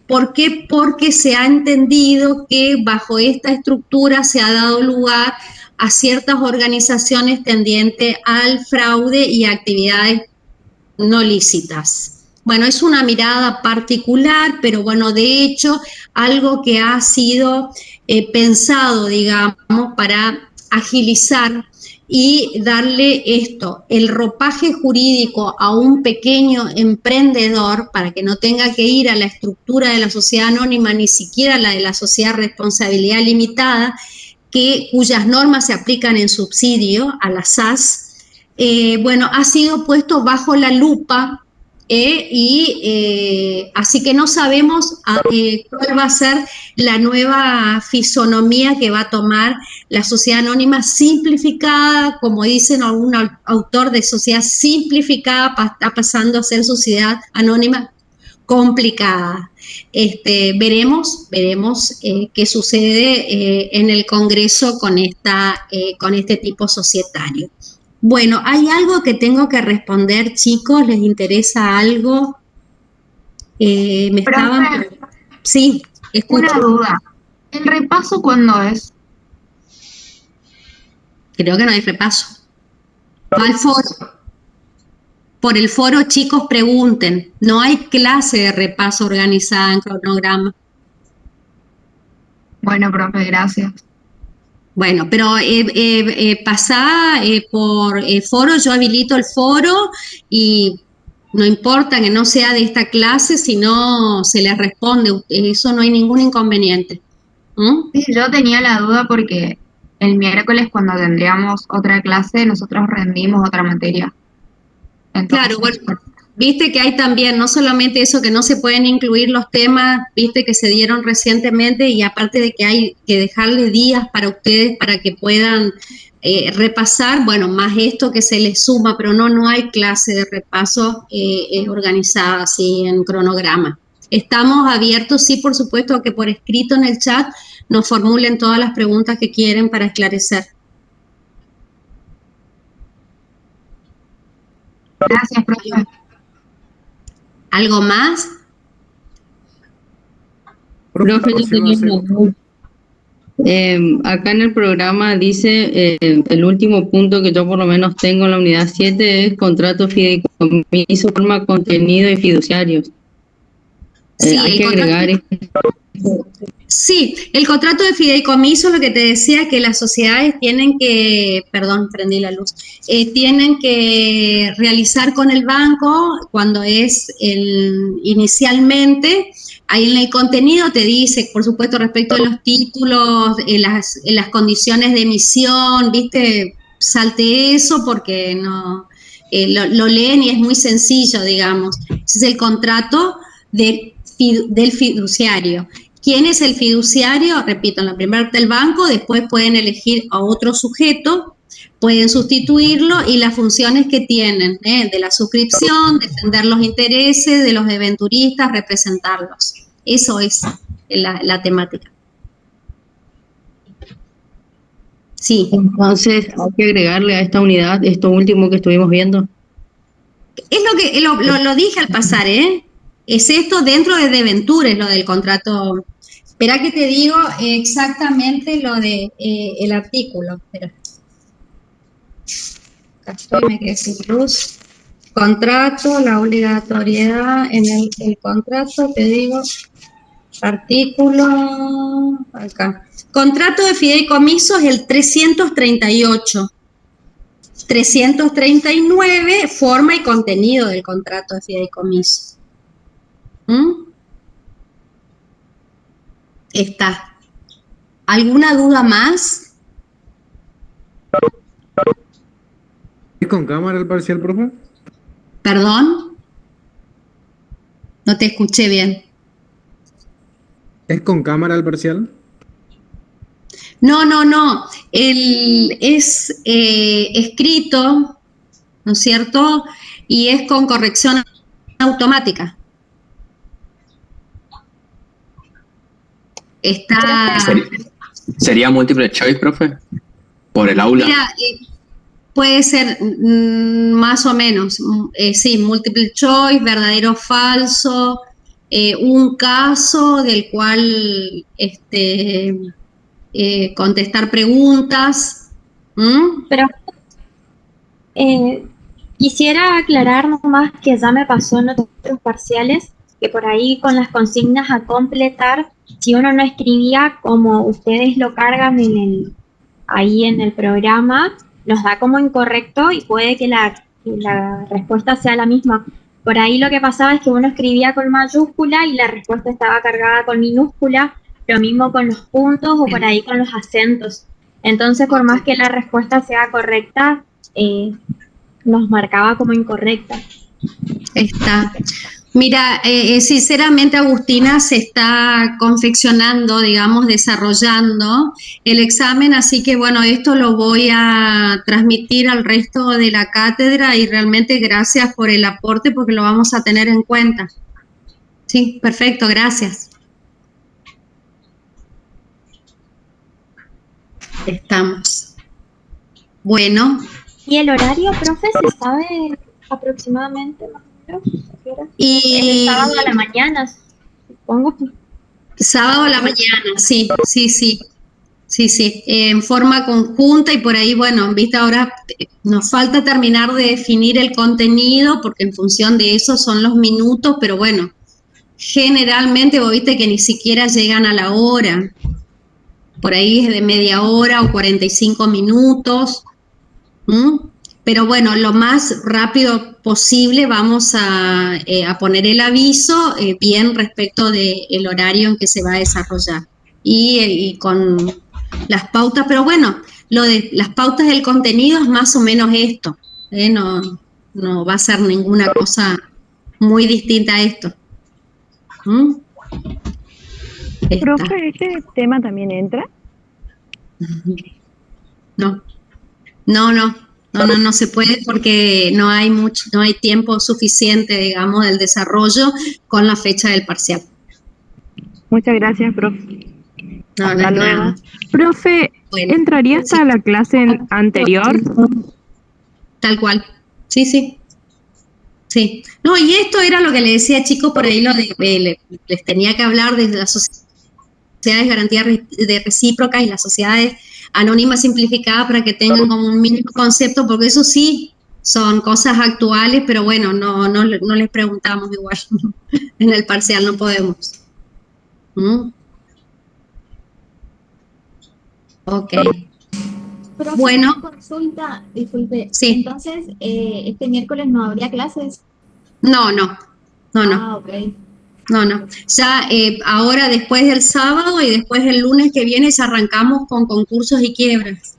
Speaker 1: ¿Por qué? Porque se ha entendido que bajo esta estructura se ha dado lugar a ciertas organizaciones tendientes al fraude y actividades no lícitas. Bueno, es una mirada particular, pero bueno, de hecho, algo que ha sido pensado, digamos, para agilizar y darle el ropaje jurídico a un pequeño emprendedor para que no tenga que ir a la estructura de la sociedad anónima, ni siquiera la de la sociedad responsabilidad limitada, cuyas normas se aplican en subsidio a la SAS. Bueno, ha sido puesto bajo la lupa. Así que no sabemos cuál va a ser la nueva fisonomía que va a tomar la sociedad anónima simplificada, como dicen algún autor, de sociedad simplificada está pasando a ser sociedad anónima complicada. Veremos qué sucede en el Congreso con este tipo societario. Bueno, ¿hay algo que tengo que responder, chicos? ¿Les interesa algo? Sí, escucho.
Speaker 9: Una duda. ¿El repaso cuándo es?
Speaker 1: Creo que no hay repaso. Va al foro. Por el foro, chicos, pregunten. No hay clase de repaso organizada en cronograma.
Speaker 9: Bueno, profe, gracias.
Speaker 1: Bueno, pero pasá por foro, yo habilito el foro y no importa que no sea de esta clase, sino se les responde, eso no hay ningún inconveniente.
Speaker 9: Sí, yo tenía la duda porque el miércoles cuando tendríamos otra clase, nosotros rendimos otra materia. Entonces,
Speaker 1: claro, bueno, viste que hay también, no solamente eso, que no se pueden incluir los temas, viste que se dieron recientemente, y aparte de que hay que dejarle días para ustedes para que puedan repasar, bueno, más esto que se le suma, pero no hay clase de repaso organizada así en cronograma. Estamos abiertos, sí, por supuesto, a que por escrito en el chat nos formulen todas las preguntas que quieren para esclarecer.
Speaker 9: Gracias, profe.
Speaker 1: ¿Algo más?
Speaker 8: Profe, yo tenía una duda. Acá en el programa dice, el último punto que yo por lo menos tengo en la unidad 7 es contrato fideicomiso, forma, contenido y fiduciarios.
Speaker 1: Sí,
Speaker 8: Hay que agregar
Speaker 1: sí, el contrato de fideicomiso, lo que te decía, que las sociedades tienen que, perdón, prendí la luz, tienen que realizar con el banco cuando es inicialmente. Ahí en el contenido te dice, por supuesto, respecto a los títulos, las condiciones de emisión, ¿viste? Salte eso porque no lo leen y es muy sencillo, digamos. Ese es el contrato del fiduciario. ¿Quién es el fiduciario? Repito, en la primera parte del banco, después pueden elegir a otro sujeto, pueden sustituirlo y las funciones que tienen, de la suscripción, defender los intereses de los debenturistas, representarlos. Eso es la temática. Sí.
Speaker 8: Entonces, hay que agregarle a esta unidad esto último que estuvimos viendo.
Speaker 1: Es lo que lo dije al pasar, ¿eh? Es esto dentro de deventures, lo del contrato. Espera que te digo exactamente lo de el artículo. Espera. Acá estoy, me quedé sin luz. Contrato, la obligatoriedad en el contrato, te digo, artículo, acá. Contrato de fideicomiso es el 338. 339, forma y contenido del contrato de fideicomiso. Está. ¿Alguna duda más?
Speaker 3: ¿Es con cámara el parcial, profe?
Speaker 1: ¿Perdón? No te escuché bien.
Speaker 3: ¿Es con cámara el parcial?
Speaker 1: No. Es escrito, ¿no es cierto? Y es con corrección automática. Está...
Speaker 10: ¿Sería múltiple choice, profe? ¿Por el aula?
Speaker 1: Mira, puede ser más o menos, sí, multiple choice, verdadero o falso, un caso del cual contestar preguntas.
Speaker 11: Pero quisiera aclarar nomás que ya me pasó en otros parciales, que por ahí con las consignas a completar, si uno no escribía como ustedes lo cargan ahí en el programa, nos da como incorrecto y puede que la respuesta sea la misma. Por ahí lo que pasaba es que uno escribía con mayúscula y la respuesta estaba cargada con minúscula, lo mismo con los puntos o por ahí con los acentos. Entonces, por más que la respuesta sea correcta, nos marcaba como incorrecta.
Speaker 1: Está. Mira, sinceramente, Agustina, se está confeccionando, digamos, desarrollando el examen, así que bueno, esto lo voy a transmitir al resto de la cátedra y realmente gracias por el aporte porque lo vamos a tener en cuenta. Sí, perfecto, gracias. Estamos. Bueno.
Speaker 11: ¿Y el horario, profe, se sabe aproximadamente más o menos?
Speaker 1: Y
Speaker 11: el sábado a la mañana, supongo.
Speaker 1: Sábado a la mañana, sí. En forma conjunta y por ahí, bueno, viste, ahora nos falta terminar de definir el contenido porque en función de eso son los minutos, pero bueno, generalmente vos viste que ni siquiera llegan a la hora. Por ahí es de media hora o 45 minutos. Pero bueno, lo más rápido posible vamos a poner el aviso bien respecto del horario en que se va a desarrollar y con las pautas, pero bueno, lo de las pautas del contenido es más o menos esto, no va a ser ninguna cosa muy distinta a esto.
Speaker 12: ¿Profe, este tema también entra?
Speaker 1: No. No se puede porque no hay tiempo suficiente, digamos, del desarrollo con la fecha del parcial.
Speaker 12: Muchas gracias, profe.
Speaker 1: No,
Speaker 12: Hasta
Speaker 1: es
Speaker 12: luego.
Speaker 1: nada.
Speaker 12: Profe,
Speaker 1: Bueno,
Speaker 12: ¿entraría hasta la clase anterior?
Speaker 1: Tal cual. Sí. No, y esto era lo que le decía, chicos, por ahí les tenía que hablar de las sociedades de garantía de recíprocas y las sociedades anónimas simplificadas para que tengan como un mínimo concepto, porque eso sí son cosas actuales, pero bueno, no les preguntamos igual en el parcial, no podemos. Ok.
Speaker 11: Profe,
Speaker 1: Bueno.
Speaker 11: una consulta, disculpe.
Speaker 1: Sí.
Speaker 11: Entonces, ¿este miércoles no habría clases?
Speaker 1: No.
Speaker 11: Ah, ok.
Speaker 1: No. Ya ahora después del sábado y después el lunes que viene ya arrancamos con concursos y quiebras.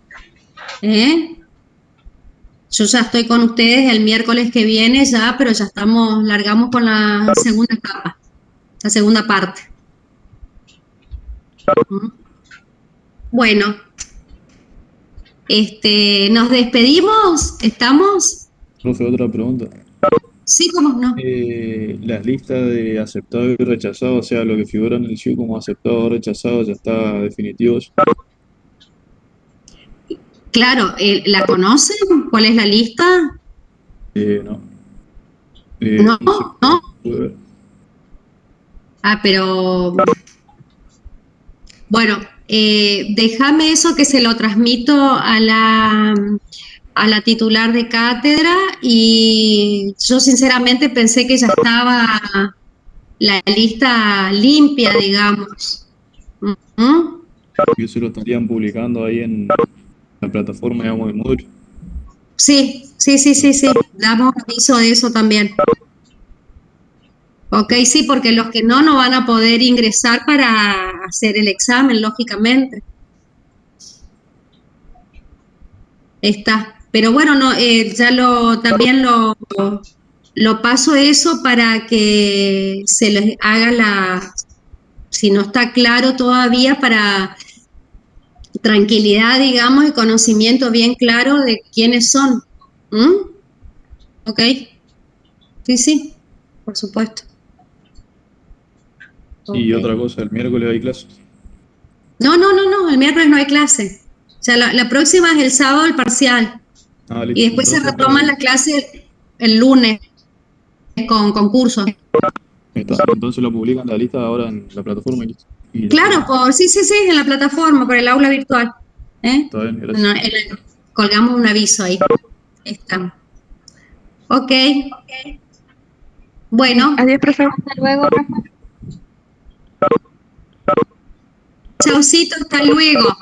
Speaker 1: Yo ya estoy con ustedes el miércoles que viene ya, pero ya largamos con la segunda etapa, la segunda parte. Bueno, nos despedimos, ¿estamos?
Speaker 13: Profe, otra pregunta.
Speaker 1: Sí, cómo no.
Speaker 13: Las listas de aceptado y rechazado, o sea, lo que figura en el SIU como aceptado o rechazado, ya está definitivo.
Speaker 1: Claro, ¿la conocen? ¿Cuál es la lista?
Speaker 13: No.
Speaker 1: No.
Speaker 13: Pude ver.
Speaker 1: Pero bueno, déjame eso que se lo transmito a la titular de cátedra, y yo sinceramente pensé que ya estaba la lista limpia, digamos.
Speaker 13: Que se lo estarían publicando ahí en la plataforma, digamos, de Moodle.
Speaker 1: Sí, damos aviso de eso también. Ok, sí, porque los que no van a poder ingresar para hacer el examen, lógicamente. Está. Pero bueno, ya también lo paso eso para que se les haga si no está claro todavía, para tranquilidad, digamos, y conocimiento bien claro de quiénes son. Ok. Sí, por supuesto.
Speaker 13: Y otra cosa, el miércoles hay clases.
Speaker 1: No, el miércoles no hay clase. O sea, la próxima es el sábado, el parcial.
Speaker 13: Listo.
Speaker 1: Y después se retoma la clase el lunes con concursos.
Speaker 13: Entonces lo publican la lista ahora en la plataforma.
Speaker 1: Claro, sí, en la plataforma, por el aula virtual.
Speaker 13: Está bien, gracias.
Speaker 1: Colgamos un aviso ahí. Está. Ok. Bueno.
Speaker 12: Adiós, profesor.
Speaker 11: Hasta luego, profe.
Speaker 1: Chaucito, hasta luego.